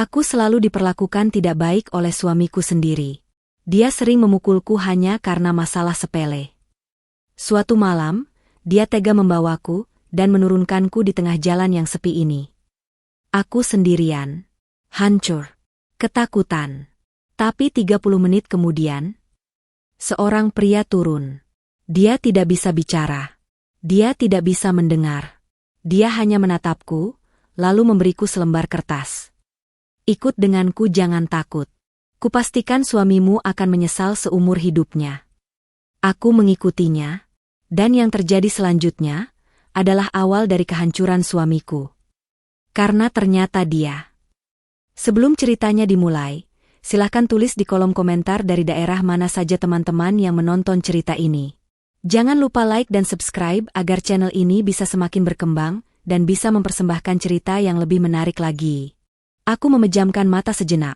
Aku selalu diperlakukan tidak baik oleh suamiku sendiri. Dia sering memukulku hanya karena masalah sepele. Suatu malam, dia tega membawaku dan menurunkanku di tengah jalan yang sepi ini. Aku sendirian. Hancur. Ketakutan. Tapi 30 menit kemudian, seorang pria turun. Dia tidak bisa bicara. Dia tidak bisa mendengar. Dia hanya menatapku, lalu memberiku selembar kertas. Ikut denganku, jangan takut. Kupastikan suamimu akan menyesal seumur hidupnya. Aku mengikutinya, dan yang terjadi selanjutnya adalah awal dari kehancuran suamiku. Karena ternyata dia. Sebelum ceritanya dimulai, silakan tulis di kolom komentar dari daerah mana saja teman-teman yang menonton cerita ini. Jangan lupa like dan subscribe agar channel ini bisa semakin berkembang dan bisa mempersembahkan cerita yang lebih menarik lagi. Aku memejamkan mata sejenak,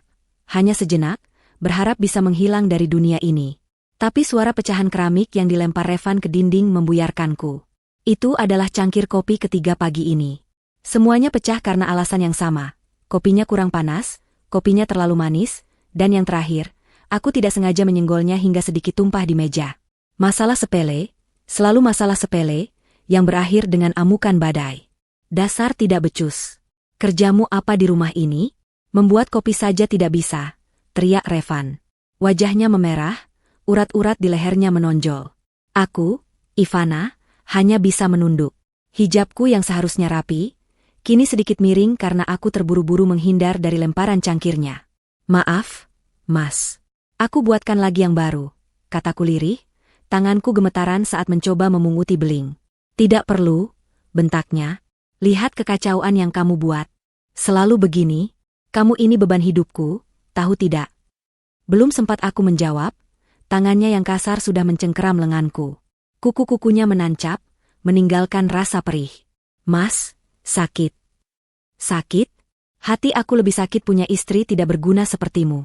hanya sejenak, berharap bisa menghilang dari dunia ini. Tapi suara pecahan keramik yang dilempar Revan ke dinding membuyarkanku. Itu adalah cangkir kopi ketiga pagi ini. Semuanya pecah karena alasan yang sama. Kopinya kurang panas, kopinya terlalu manis, dan yang terakhir, aku tidak sengaja menyenggolnya hingga sedikit tumpah di meja. Masalah sepele, selalu masalah sepele, yang berakhir dengan amukan badai. Dasar tidak becus. Kerjamu apa di rumah ini? Membuat kopi saja tidak bisa, teriak Revan. Wajahnya memerah, urat-urat di lehernya menonjol. Aku, Ivana, hanya bisa menunduk. Hijabku yang seharusnya rapi, kini sedikit miring karena aku terburu-buru menghindar dari lemparan cangkirnya. Maaf, Mas. Aku buatkan lagi yang baru, kataku lirih, tanganku gemetaran saat mencoba memunguti beling. Tidak perlu, bentaknya. Lihat kekacauan yang kamu buat. Selalu begini, kamu ini beban hidupku, tahu tidak? Belum sempat aku menjawab, tangannya yang kasar sudah mencengkeram lenganku. Kuku-kukunya menancap, meninggalkan rasa perih. Mas, sakit. Sakit? Hati aku lebih sakit punya istri tidak berguna sepertimu.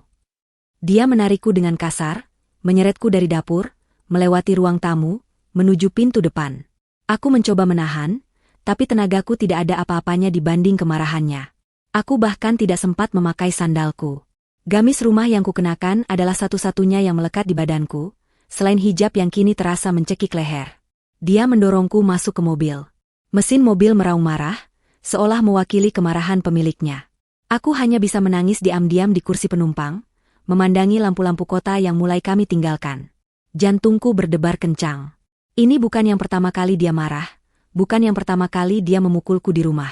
Dia menarikku dengan kasar, menyeretku dari dapur, melewati ruang tamu, menuju pintu depan. Aku mencoba menahan, tapi tenagaku tidak ada apa-apanya dibanding kemarahannya. Aku bahkan tidak sempat memakai sandalku. Gamis rumah yang kukenakan adalah satu-satunya yang melekat di badanku, selain hijab yang kini terasa mencekik leher. Dia mendorongku masuk ke mobil. Mesin mobil meraung marah, seolah mewakili kemarahan pemiliknya. Aku hanya bisa menangis diam-diam di kursi penumpang, memandangi lampu-lampu kota yang mulai kami tinggalkan. Jantungku berdebar kencang. Ini bukan yang pertama kali dia marah, bukan yang pertama kali dia memukulku di rumah.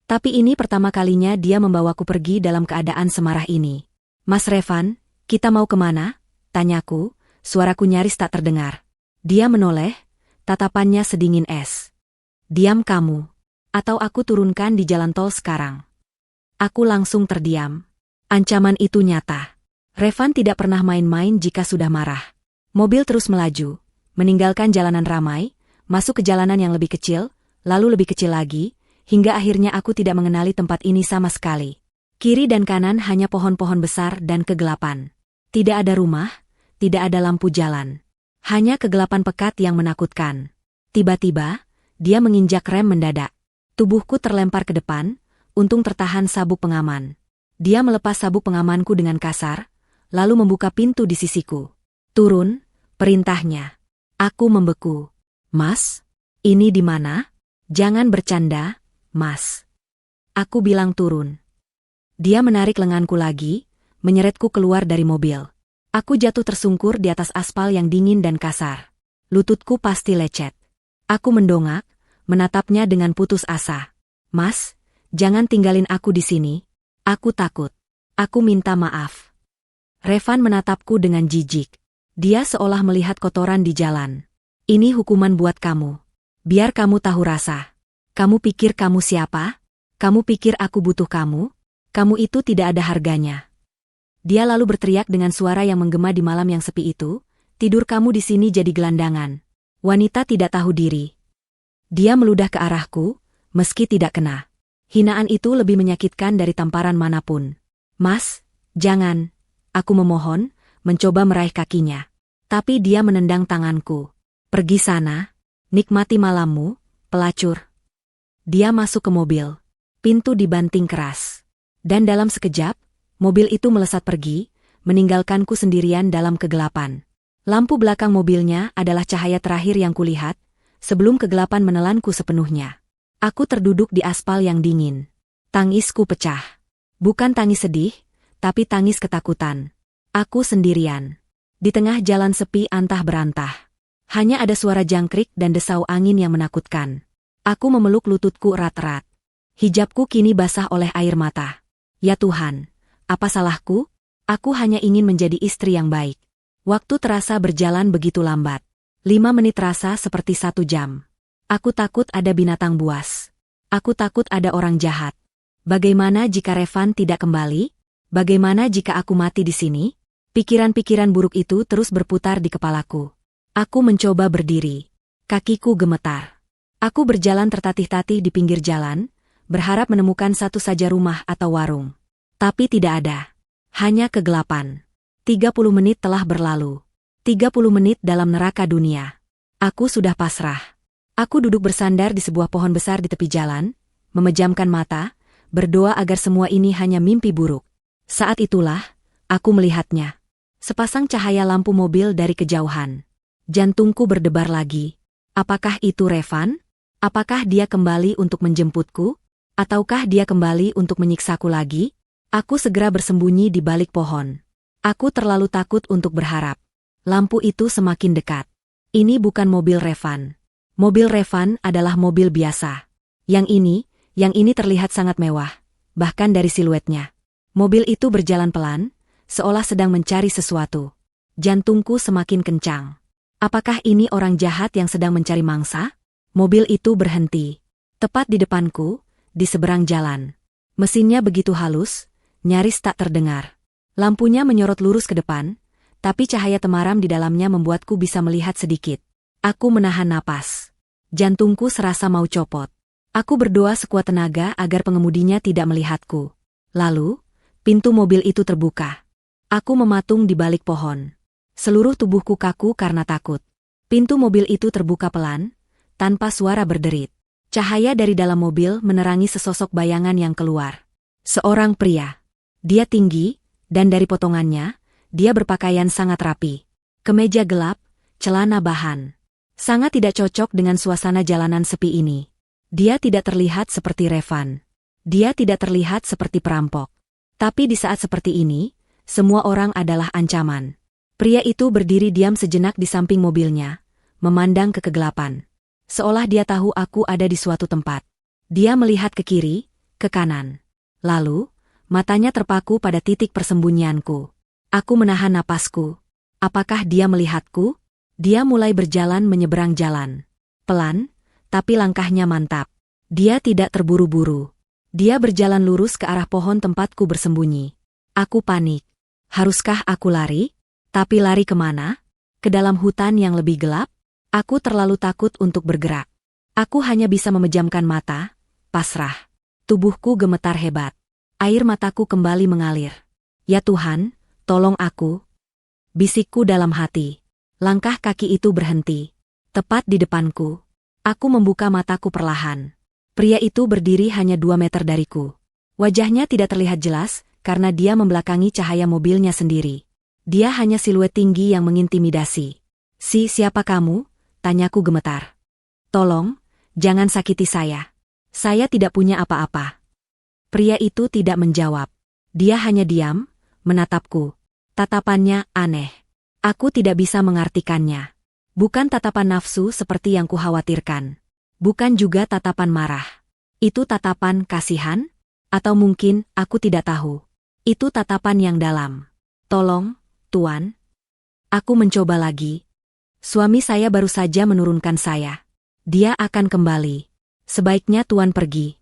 Tapi ini pertama kalinya dia membawaku pergi dalam keadaan semarah ini. Mas Revan, kita mau kemana? Tanyaku, suaraku nyaris tak terdengar. Dia menoleh, tatapannya sedingin es. Diam kamu, atau aku turunkan di jalan tol sekarang. Aku langsung terdiam. Ancaman itu nyata. Revan tidak pernah main-main jika sudah marah. Mobil terus melaju, meninggalkan jalanan ramai, masuk ke jalanan yang lebih kecil, lalu lebih kecil lagi, hingga akhirnya aku tidak mengenali tempat ini sama sekali. Kiri dan kanan hanya pohon-pohon besar dan kegelapan. Tidak ada rumah, tidak ada lampu jalan. Hanya kegelapan pekat yang menakutkan. Tiba-tiba, dia menginjak rem mendadak. Tubuhku terlempar ke depan, untung tertahan sabuk pengaman. Dia melepas sabuk pengamanku dengan kasar, lalu membuka pintu di sisiku. Turun, perintahnya. Aku membeku. Mas, ini di mana? Jangan bercanda, Mas. Aku bilang turun. Dia menarik lenganku lagi, menyeretku keluar dari mobil. Aku jatuh tersungkur di atas aspal yang dingin dan kasar. Lututku pasti lecet. Aku mendongak, menatapnya dengan putus asa. Mas, jangan tinggalin aku di sini. Aku takut. Aku minta maaf. Revan menatapku dengan jijik. Dia seolah melihat kotoran di jalan. Ini hukuman buat kamu. Biar kamu tahu rasa. Kamu pikir kamu siapa? Kamu pikir aku butuh kamu? Kamu itu tidak ada harganya. Dia lalu berteriak dengan suara yang menggema di malam yang sepi itu, tidur kamu di sini jadi gelandangan. Wanita tidak tahu diri. Dia meludah ke arahku, meski tidak kena. Hinaan itu lebih menyakitkan dari tamparan manapun. Mas, jangan. Aku memohon, mencoba meraih kakinya. Tapi dia menendang tanganku. Pergi sana, nikmati malammu, pelacur. Dia masuk ke mobil. Pintu dibanting keras. Dan dalam sekejap, Mobil itu melesat pergi, meninggalkanku sendirian dalam kegelapan. Lampu belakang mobilnya adalah cahaya terakhir yang kulihat, sebelum kegelapan menelanku sepenuhnya. Aku terduduk di aspal yang dingin. Tangisku pecah. Bukan tangis sedih, tapi tangis ketakutan. Aku sendirian. Di tengah jalan sepi antah berantah. Hanya ada suara jangkrik dan desau angin yang menakutkan. Aku memeluk lututku erat-erat. Hijabku kini basah oleh air mata. Ya Tuhan, apa salahku? Aku hanya ingin menjadi istri yang baik. Waktu terasa berjalan begitu lambat. 5 menit terasa seperti 1 jam. Aku takut ada binatang buas. Aku takut ada orang jahat. Bagaimana jika Revan tidak kembali? Bagaimana jika aku mati di sini? Pikiran-pikiran buruk itu terus berputar di kepalaku. Aku mencoba berdiri. Kakiku gemetar. Aku berjalan tertatih-tatih di pinggir jalan, berharap menemukan satu saja rumah atau warung. Tapi tidak ada. Hanya kegelapan. 30 menit telah berlalu. 30 menit dalam neraka dunia. Aku sudah pasrah. Aku duduk bersandar di sebuah pohon besar di tepi jalan, memejamkan mata, berdoa agar semua ini hanya mimpi buruk. Saat itulah, aku melihatnya. Sepasang cahaya lampu mobil dari kejauhan. Jantungku berdebar lagi. Apakah itu Revan? Apakah dia kembali untuk menjemputku? Ataukah dia kembali untuk menyiksaku lagi? Aku segera bersembunyi di balik pohon. Aku terlalu takut untuk berharap. Lampu itu semakin dekat. Ini bukan mobil Revan. Mobil Revan adalah mobil biasa. Yang ini terlihat sangat mewah, bahkan dari siluetnya. Mobil itu berjalan pelan, seolah sedang mencari sesuatu. Jantungku semakin kencang. Apakah ini orang jahat yang sedang mencari mangsa? Mobil itu berhenti. Tepat di depanku, di seberang jalan. Mesinnya begitu halus, nyaris tak terdengar. Lampunya menyorot lurus ke depan, tapi cahaya temaram di dalamnya membuatku bisa melihat sedikit. Aku menahan napas. Jantungku serasa mau copot. Aku berdoa sekuat tenaga agar pengemudinya tidak melihatku. Lalu, pintu mobil itu terbuka. Aku mematung di balik pohon. Seluruh tubuhku kaku karena takut. Pintu mobil itu terbuka pelan, tanpa suara berderit. Cahaya dari dalam mobil menerangi sesosok bayangan yang keluar. Seorang pria. Dia tinggi, dan dari potongannya, dia berpakaian sangat rapi. Kemeja gelap, celana bahan. Sangat tidak cocok dengan suasana jalanan sepi ini. Dia tidak terlihat seperti Revan. Dia tidak terlihat seperti perampok. Tapi di saat seperti ini, semua orang adalah ancaman. Pria itu berdiri diam sejenak di samping mobilnya, memandang ke kegelapan. Seolah dia tahu aku ada di suatu tempat. Dia melihat ke kiri, ke kanan. Lalu, matanya terpaku pada titik persembunyianku. Aku menahan napasku. Apakah dia melihatku? Dia mulai berjalan menyeberang jalan. Pelan, tapi langkahnya mantap. Dia tidak terburu-buru. Dia berjalan lurus ke arah pohon tempatku bersembunyi. Aku panik. Haruskah aku lari? Tapi lari kemana? Ke dalam hutan yang lebih gelap? Aku terlalu takut untuk bergerak. Aku hanya bisa memejamkan mata, pasrah. Tubuhku gemetar hebat. Air mataku kembali mengalir. Ya Tuhan, tolong aku. Bisikku dalam hati. Langkah kaki itu berhenti. Tepat di depanku. Aku membuka mataku perlahan. Pria itu berdiri hanya 2 meter dariku. Wajahnya tidak terlihat jelas, karena dia membelakangi cahaya mobilnya sendiri. Dia hanya siluet tinggi yang mengintimidasi. Siapa kamu? Tanyaku gemetar. Tolong, jangan sakiti saya. Saya tidak punya apa-apa. Pria itu tidak menjawab. Dia hanya diam, menatapku. Tatapannya aneh. Aku tidak bisa mengartikannya. Bukan tatapan nafsu seperti yang kukhawatirkan. Bukan juga tatapan marah. Itu tatapan kasihan? Atau mungkin aku tidak tahu. Itu tatapan yang dalam. Tolong, Tuan. Aku mencoba lagi. Suami saya baru saja menurunkan saya. Dia akan kembali. Sebaiknya Tuan pergi.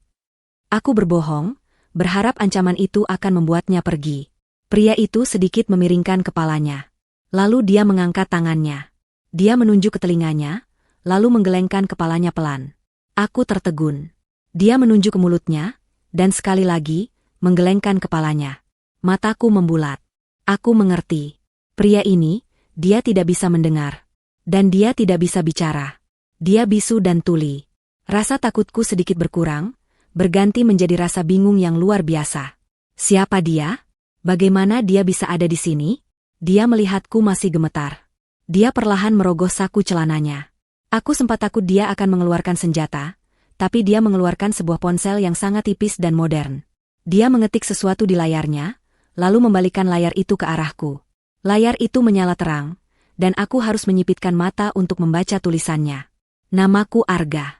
Aku berbohong, berharap ancaman itu akan membuatnya pergi. Pria itu sedikit memiringkan kepalanya. Lalu dia mengangkat tangannya. Dia menunjuk ke telinganya, lalu menggelengkan kepalanya pelan. Aku tertegun. Dia menunjuk ke mulutnya, dan sekali lagi, menggelengkan kepalanya. Mataku membulat. Aku mengerti. Pria ini, dia tidak bisa mendengar. Dan dia tidak bisa bicara. Dia bisu dan tuli. Rasa takutku sedikit berkurang, berganti menjadi rasa bingung yang luar biasa. Siapa dia? Bagaimana dia bisa ada di sini? Dia melihatku masih gemetar. Dia perlahan merogoh saku celananya. Aku sempat takut dia akan mengeluarkan senjata, tapi dia mengeluarkan sebuah ponsel yang sangat tipis dan modern. Dia mengetik sesuatu di layarnya, lalu membalikkan layar itu ke arahku. Layar itu menyala terang, dan aku harus menyipitkan mata untuk membaca tulisannya. Namaku Arga.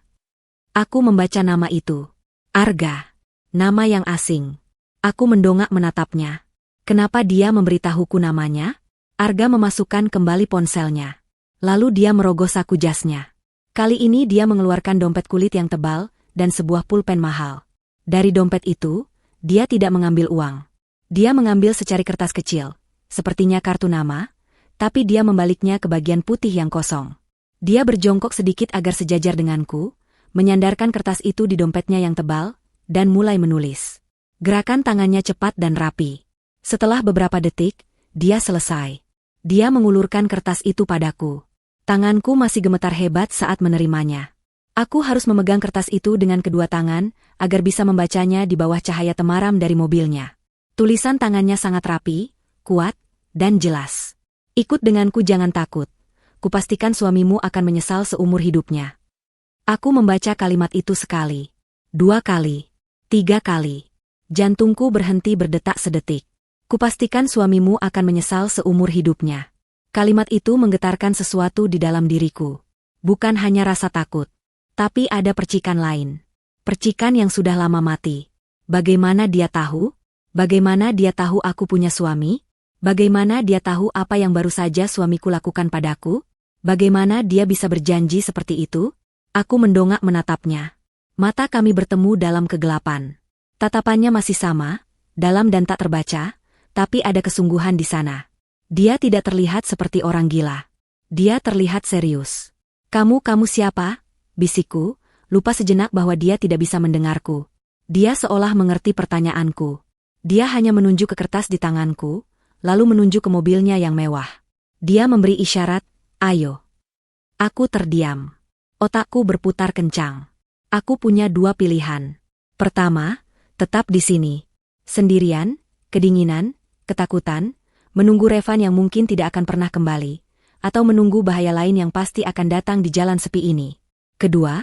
Aku membaca nama itu. Arga. Nama yang asing. Aku mendongak menatapnya. Kenapa dia memberitahuku namanya? Arga memasukkan kembali ponselnya. Lalu dia merogoh saku jasnya. Kali ini dia mengeluarkan dompet kulit yang tebal dan sebuah pulpen mahal. Dari dompet itu, dia tidak mengambil uang. Dia mengambil secari kertas kecil, sepertinya kartu nama, tapi dia membaliknya ke bagian putih yang kosong. Dia berjongkok sedikit agar sejajar denganku, menyandarkan kertas itu di dompetnya yang tebal, dan mulai menulis. Gerakan tangannya cepat dan rapi. Setelah beberapa detik, dia selesai. Dia mengulurkan kertas itu padaku. Tanganku masih gemetar hebat saat menerimanya. Aku harus memegang kertas itu dengan kedua tangan, agar bisa membacanya di bawah cahaya temaram dari mobilnya. Tulisan tangannya sangat rapi, kuat, dan jelas. Ikut denganku, jangan takut. Kupastikan suamimu akan menyesal seumur hidupnya. Aku membaca kalimat itu sekali, 2 kali, 3 kali. Jantungku berhenti berdetak sedetik. Kupastikan suamimu akan menyesal seumur hidupnya. Kalimat itu menggetarkan sesuatu di dalam diriku. Bukan hanya rasa takut, tapi ada percikan lain. Percikan yang sudah lama mati. Bagaimana dia tahu? Bagaimana dia tahu aku punya suami? Bagaimana dia tahu apa yang baru saja suamiku lakukan padaku? Bagaimana dia bisa berjanji seperti itu? Aku mendongak menatapnya. Mata kami bertemu dalam kegelapan. Tatapannya masih sama, dalam dan tak terbaca, tapi ada kesungguhan di sana. Dia tidak terlihat seperti orang gila. Dia terlihat serius. Kamu siapa? Bisikku, lupa sejenak bahwa dia tidak bisa mendengarku. Dia seolah mengerti pertanyaanku. Dia hanya menunjuk ke kertas di tanganku, lalu menunjuk ke mobilnya yang mewah. Dia memberi isyarat, ayo. Aku terdiam. Otakku berputar kencang. Aku punya 2 pilihan. Pertama, tetap di sini. Sendirian, kedinginan, ketakutan, menunggu Revan yang mungkin tidak akan pernah kembali, atau menunggu bahaya lain yang pasti akan datang di jalan sepi ini. Kedua,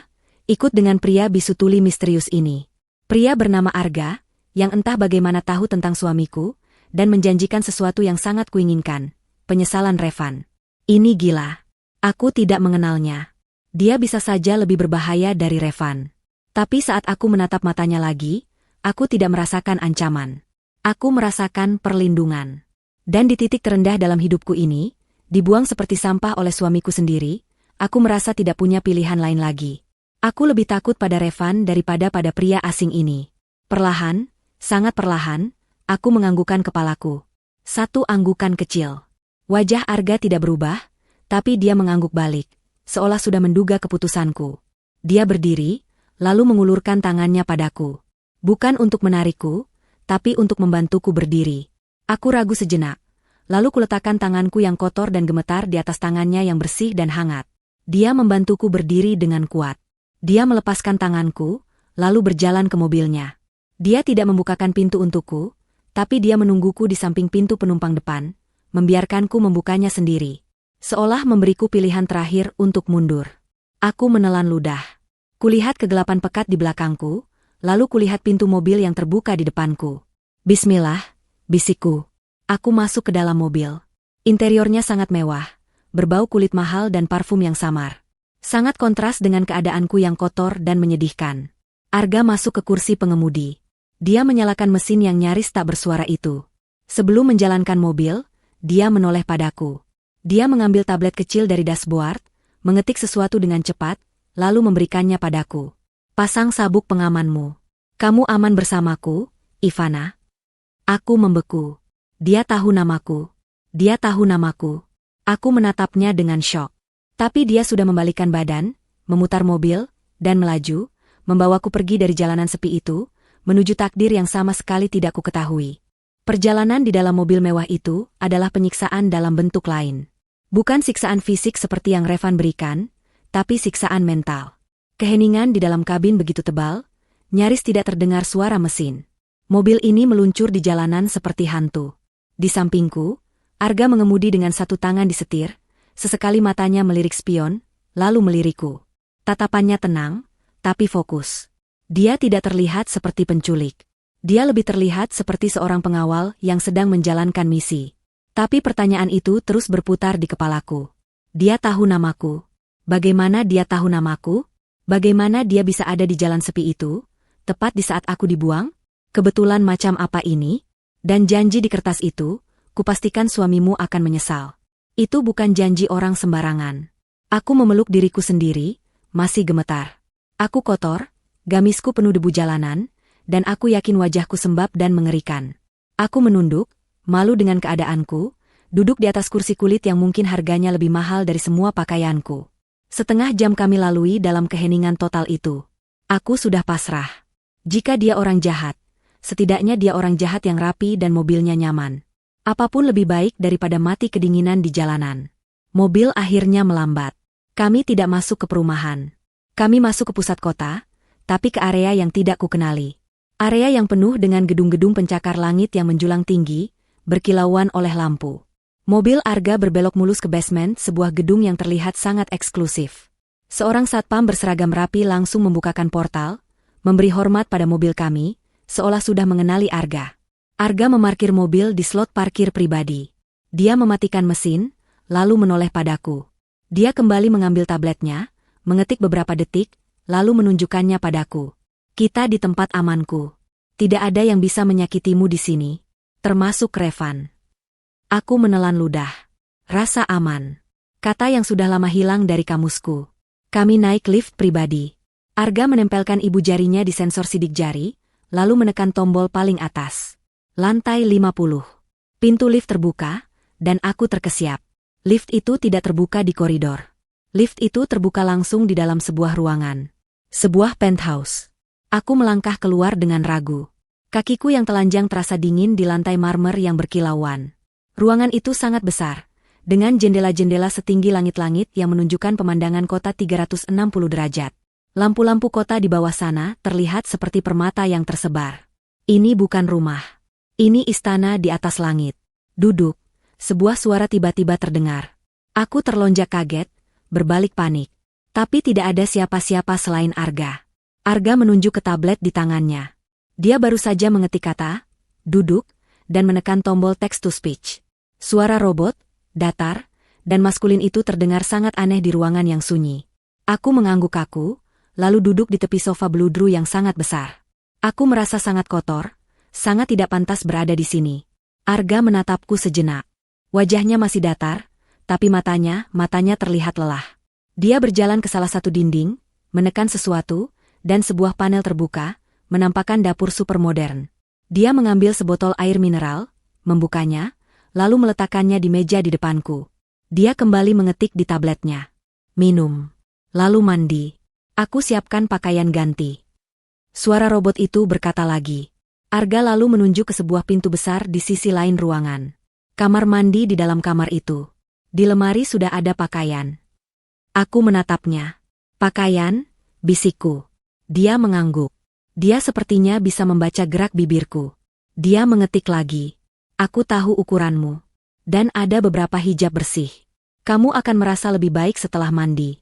ikut dengan pria bisu tuli misterius ini. Pria bernama Arga, yang entah bagaimana tahu tentang suamiku, dan menjanjikan sesuatu yang sangat kuinginkan, penyesalan Revan. Ini gila. Aku tidak mengenalnya. Dia bisa saja lebih berbahaya dari Revan. Tapi saat aku menatap matanya lagi, aku tidak merasakan ancaman. Aku merasakan perlindungan. Dan di titik terendah dalam hidupku ini, dibuang seperti sampah oleh suamiku sendiri, aku merasa tidak punya pilihan lain lagi. Aku lebih takut pada Revan daripada pada pria asing ini. Perlahan, sangat perlahan, aku menganggukkan kepalaku. 1 anggukan kecil. Wajah Arga tidak berubah, tapi dia mengangguk balik, seolah sudah menduga keputusanku. Dia berdiri, lalu mengulurkan tangannya padaku. Bukan untuk menarikku, tapi untuk membantuku berdiri. Aku ragu sejenak, lalu kuletakkan tanganku yang kotor dan gemetar di atas tangannya yang bersih dan hangat. Dia membantuku berdiri dengan kuat. Dia melepaskan tanganku, lalu berjalan ke mobilnya. Dia tidak membukakan pintu untukku, tapi dia menungguku di samping pintu penumpang depan, membiarkanku membukanya sendiri. Seolah memberiku pilihan terakhir untuk mundur. Aku menelan ludah. Kulihat kegelapan pekat di belakangku, lalu kulihat pintu mobil yang terbuka di depanku. Bismillah, bisikku. Aku masuk ke dalam mobil. Interiornya sangat mewah, berbau kulit mahal dan parfum yang samar. Sangat kontras dengan keadaanku yang kotor dan menyedihkan. Arga masuk ke kursi pengemudi. Dia menyalakan mesin yang nyaris tak bersuara itu. Sebelum menjalankan mobil, dia menoleh padaku. Dia mengambil tablet kecil dari dashboard, mengetik sesuatu dengan cepat, lalu memberikannya padaku. Pasang sabuk pengamanmu. Kamu aman bersamaku, Ivana. Aku membeku. Dia tahu namaku. Dia tahu namaku. Aku menatapnya dengan syok. Tapi dia sudah membalikkan badan, memutar mobil, dan melaju, membawaku pergi dari jalanan sepi itu, menuju takdir yang sama sekali tidak kuketahui. Perjalanan di dalam mobil mewah itu adalah penyiksaan dalam bentuk lain. Bukan siksaan fisik seperti yang Revan berikan, tapi siksaan mental. Keheningan di dalam kabin begitu tebal, nyaris tidak terdengar suara mesin. Mobil ini meluncur di jalanan seperti hantu. Di sampingku, Arga mengemudi dengan satu tangan di setir, sesekali matanya melirik spion, lalu melirikku. Tatapannya tenang, tapi fokus. Dia tidak terlihat seperti penculik. Dia lebih terlihat seperti seorang pengawal yang sedang menjalankan misi. Tapi pertanyaan itu terus berputar di kepalaku. Dia tahu namaku. Bagaimana dia tahu namaku? Bagaimana dia bisa ada di jalan sepi itu, tepat di saat aku dibuang? Kebetulan macam apa ini? Dan janji di kertas itu, kupastikan suamimu akan menyesal. Itu bukan janji orang sembarangan. Aku memeluk diriku sendiri, masih gemetar. Aku kotor, gamisku penuh debu jalanan, dan aku yakin wajahku sembab dan mengerikan. Aku menunduk, malu dengan keadaanku, duduk di atas kursi kulit yang mungkin harganya lebih mahal dari semua pakaianku. Setengah jam kami lalui dalam keheningan total itu. Aku sudah pasrah. Jika dia orang jahat, setidaknya dia orang jahat yang rapi dan mobilnya nyaman. Apapun lebih baik daripada mati kedinginan di jalanan. Mobil akhirnya melambat. Kami tidak masuk ke perumahan. Kami masuk ke pusat kota, tapi ke area yang tidak kukenali. Area yang penuh dengan gedung-gedung pencakar langit yang menjulang tinggi, berkilauan oleh lampu. Mobil Arga berbelok mulus ke basement sebuah gedung yang terlihat sangat eksklusif. Seorang satpam berseragam rapi langsung membukakan portal, memberi hormat pada mobil kami, seolah sudah mengenali Arga. Arga memarkir mobil di slot parkir pribadi. Dia mematikan mesin, lalu menoleh padaku. Dia kembali mengambil tabletnya, mengetik beberapa detik, lalu menunjukkannya padaku. Kita di tempat amanku. Tidak ada yang bisa menyakitimu di sini, termasuk Revan. Aku menelan ludah. Rasa aman. Kata yang sudah lama hilang dari kamusku. Kami naik lift pribadi. Arga menempelkan ibu jarinya di sensor sidik jari, lalu menekan tombol paling atas. Lantai 50. Pintu lift terbuka, dan aku terkesiap. Lift itu tidak terbuka di koridor. Lift itu terbuka langsung di dalam sebuah ruangan. Sebuah penthouse. Aku melangkah keluar dengan ragu. Kakiku yang telanjang terasa dingin di lantai marmer yang berkilauan. Ruangan itu sangat besar, dengan jendela-jendela setinggi langit-langit yang menunjukkan pemandangan kota 360 derajat. Lampu-lampu kota di bawah sana terlihat seperti permata yang tersebar. Ini bukan rumah. Ini istana di atas langit. Duduk. Sebuah suara tiba-tiba terdengar. Aku terlonjak kaget, berbalik panik. Tapi tidak ada siapa-siapa selain Arga. Arga menunjuk ke tablet di tangannya. Dia baru saja mengetik kata, duduk, dan menekan tombol text-to-speech. Suara robot, datar, dan maskulin itu terdengar sangat aneh di ruangan yang sunyi. Aku mengangguk kaku, lalu duduk di tepi sofa beludru yang sangat besar. Aku merasa sangat kotor, sangat tidak pantas berada di sini. Arga menatapku sejenak. Wajahnya masih datar, tapi matanya terlihat lelah. Dia berjalan ke salah satu dinding, menekan sesuatu, dan sebuah panel terbuka, menampakkan dapur supermodern. Dia mengambil sebotol air mineral, membukanya, lalu meletakkannya di meja di depanku. Dia kembali mengetik di tabletnya. Minum. Lalu mandi. Aku siapkan pakaian ganti. Suara robot itu berkata lagi. Arga lalu menunjuk ke sebuah pintu besar di sisi lain ruangan. Kamar mandi di dalam kamar itu. Di lemari sudah ada pakaian. Aku menatapnya. Pakaian, bisikku. Dia mengangguk. Dia sepertinya bisa membaca gerak bibirku. Dia mengetik lagi. Aku tahu ukuranmu. Dan ada beberapa hijab bersih. Kamu akan merasa lebih baik setelah mandi.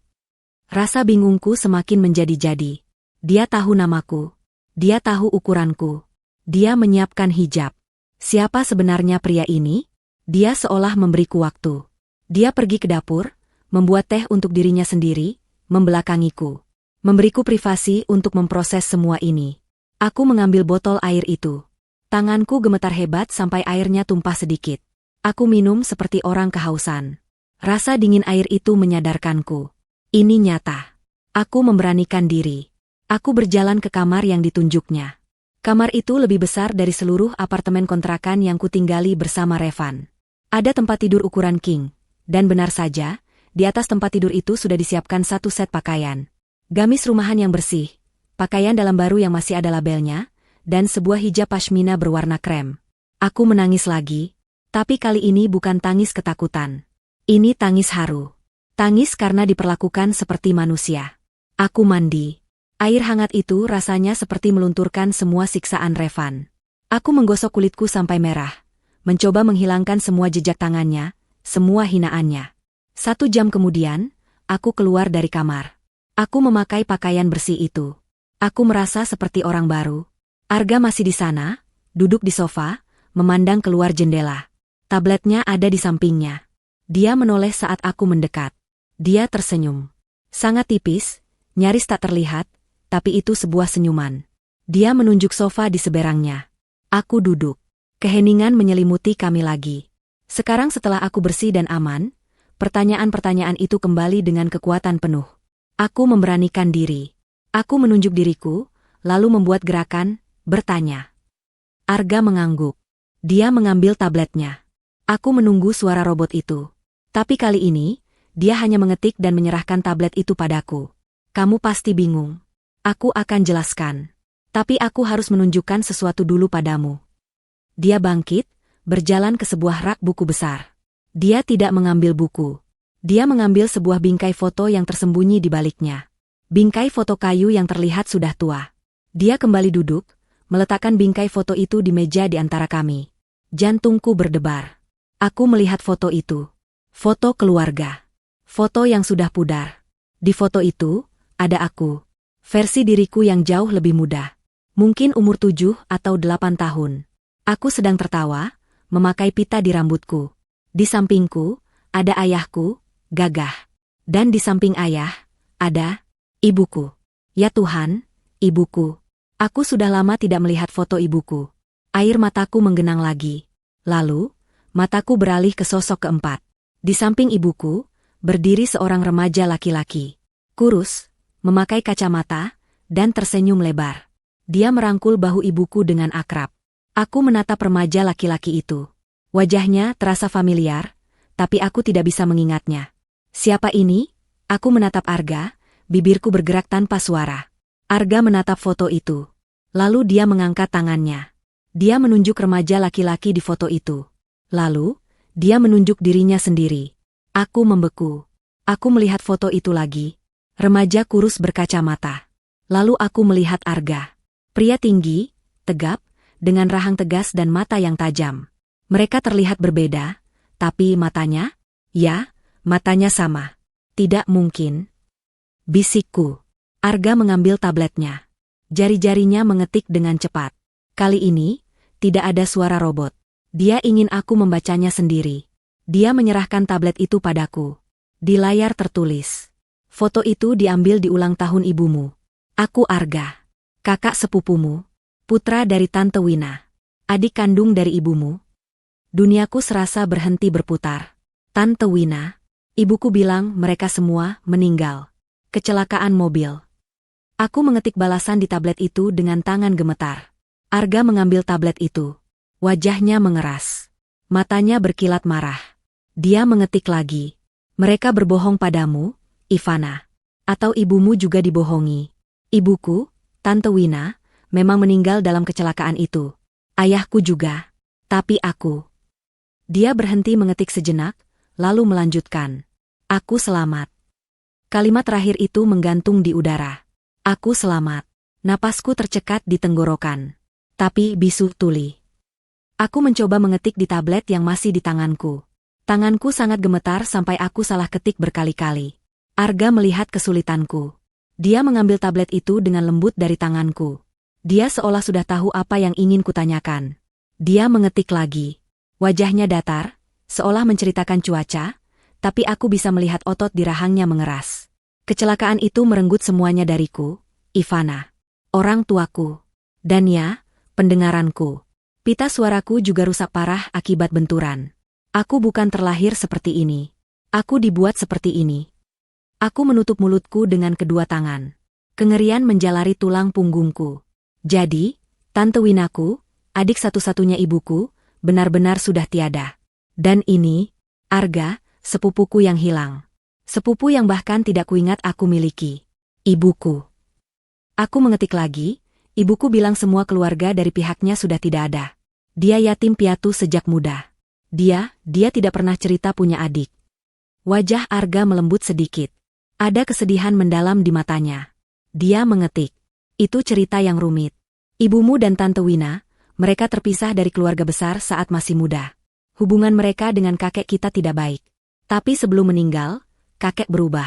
Rasa bingungku semakin menjadi-jadi. Dia tahu namaku. Dia tahu ukuranku. Dia menyiapkan hijab. Siapa sebenarnya pria ini? Dia seolah memberiku waktu. Dia pergi ke dapur, membuat teh untuk dirinya sendiri, membelakangiku. Memberiku privasi untuk memproses semua ini. Aku mengambil botol air itu. Tanganku gemetar hebat sampai airnya tumpah sedikit. Aku minum seperti orang kehausan. Rasa dingin air itu menyadarkanku. Ini nyata. Aku memberanikan diri. Aku berjalan ke kamar yang ditunjuknya. Kamar itu lebih besar dari seluruh apartemen kontrakan yang kutinggali bersama Revan. Ada tempat tidur ukuran king, dan benar saja, di atas tempat tidur itu sudah disiapkan satu set pakaian. Gamis rumahan yang bersih, pakaian dalam baru yang masih ada labelnya, dan sebuah hijab pashmina berwarna krem. Aku menangis lagi, tapi kali ini bukan tangis ketakutan. Ini tangis haru. Tangis karena diperlakukan seperti manusia. Aku mandi. Air hangat itu rasanya seperti melunturkan semua siksaan Revan. Aku menggosok kulitku sampai merah, mencoba menghilangkan semua jejak tangannya, semua hinaannya. 1 jam kemudian, aku keluar dari kamar. Aku memakai pakaian bersih itu. Aku merasa seperti orang baru. Arga masih di sana, duduk di sofa, memandang keluar jendela. Tabletnya ada di sampingnya. Dia menoleh saat aku mendekat. Dia tersenyum. Sangat tipis, nyaris tak terlihat, tapi itu sebuah senyuman. Dia menunjuk sofa di seberangnya. Aku duduk. Keheningan menyelimuti kami lagi. Sekarang setelah aku bersih dan aman, pertanyaan-pertanyaan itu kembali dengan kekuatan penuh. Aku memberanikan diri. Aku menunjuk diriku, lalu membuat gerakan, bertanya. Arga mengangguk. Dia mengambil tabletnya. Aku menunggu suara robot itu. Tapi kali ini, dia hanya mengetik dan menyerahkan tablet itu padaku. Kamu pasti bingung. Aku akan jelaskan. Tapi aku harus menunjukkan sesuatu dulu padamu. Dia bangkit, berjalan ke sebuah rak buku besar. Dia tidak mengambil buku. Dia mengambil sebuah bingkai foto yang tersembunyi di baliknya. Bingkai foto kayu yang terlihat sudah tua. Dia kembali duduk, meletakkan bingkai foto itu di meja di antara kami. Jantungku berdebar. Aku melihat foto itu. Foto keluarga. Foto yang sudah pudar. Di foto itu, ada aku. Versi diriku yang jauh lebih muda. Mungkin umur 7 atau 8 tahun. Aku sedang tertawa, memakai pita di rambutku. Di sampingku, ada ayahku, Gagah. Dan di samping ayah, ada ibuku. Ya Tuhan, ibuku. Aku sudah lama tidak melihat foto ibuku. Air mataku menggenang lagi. Lalu, mataku beralih ke sosok keempat. Di samping ibuku, berdiri seorang remaja laki-laki. Kurus, memakai kacamata, dan tersenyum lebar. Dia merangkul bahu ibuku dengan akrab. Aku menatap remaja laki-laki itu. Wajahnya terasa familiar, tapi aku tidak bisa mengingatnya. Siapa ini? Aku menatap Arga, bibirku bergerak tanpa suara. Arga menatap foto itu. Lalu dia mengangkat tangannya. Dia menunjuk remaja laki-laki di foto itu. Lalu, dia menunjuk dirinya sendiri. Aku membeku. Aku melihat foto itu lagi. Remaja kurus berkacamata. Lalu aku melihat Arga. Pria tinggi, tegap, dengan rahang tegas dan mata yang tajam. Mereka terlihat berbeda, tapi matanya? Ya, matanya sama. Tidak mungkin. Bisikku. Arga mengambil tabletnya. Jari-jarinya mengetik dengan cepat. Kali ini, tidak ada suara robot. Dia ingin aku membacanya sendiri. Dia menyerahkan tablet itu padaku. Di layar tertulis. Foto itu diambil di ulang tahun ibumu. Aku Arga. Kakak sepupumu. Putra dari Tante Wina. Adik kandung dari ibumu. Duniaku serasa berhenti berputar. Tante Wina. Ibuku bilang mereka semua meninggal. Kecelakaan mobil. Aku mengetik balasan di tablet itu dengan tangan gemetar. Arga mengambil tablet itu. Wajahnya mengeras. Matanya berkilat marah. Dia mengetik lagi. Mereka berbohong padamu, Ivana. Atau ibumu juga dibohongi. Ibuku, Tante Wina, memang meninggal dalam kecelakaan itu. Ayahku juga. Tapi aku. Dia berhenti mengetik sejenak, lalu melanjutkan. Aku selamat. Kalimat terakhir itu menggantung di udara. Aku selamat. Napasku tercekat di tenggorokan. Tapi bisu tuli. Aku mencoba mengetik di tablet yang masih di tanganku. Tanganku sangat gemetar sampai aku salah ketik berkali-kali. Arga melihat kesulitanku. Dia mengambil tablet itu dengan lembut dari tanganku. Dia seolah sudah tahu apa yang ingin kutanyakan. Dia mengetik lagi. Wajahnya datar, seolah menceritakan cuaca, tapi aku bisa melihat otot di rahangnya mengeras. Kecelakaan itu merenggut semuanya dariku, Ivana. Orang tuaku. Dan ya, pendengaranku. Pita suaraku juga rusak parah akibat benturan. Aku bukan terlahir seperti ini. Aku dibuat seperti ini. Aku menutup mulutku dengan kedua tangan. Kengerian menjalari tulang punggungku. Jadi, Tante Winaku, adik satu-satunya ibuku, benar-benar sudah tiada. Dan ini, Arga, sepupuku yang hilang. Sepupu yang bahkan tidak kuingat aku miliki. Ibuku. Aku mengetik lagi, ibuku bilang semua keluarga dari pihaknya sudah tidak ada. Dia yatim piatu sejak muda. Dia tidak pernah cerita punya adik. Wajah Arga melembut sedikit. Ada kesedihan mendalam di matanya. Dia mengetik. Itu cerita yang rumit. Ibumu dan Tante Wina, Mereka terpisah dari keluarga besar saat masih muda. Hubungan mereka dengan kakek kita tidak baik. Tapi sebelum meninggal, kakek berubah.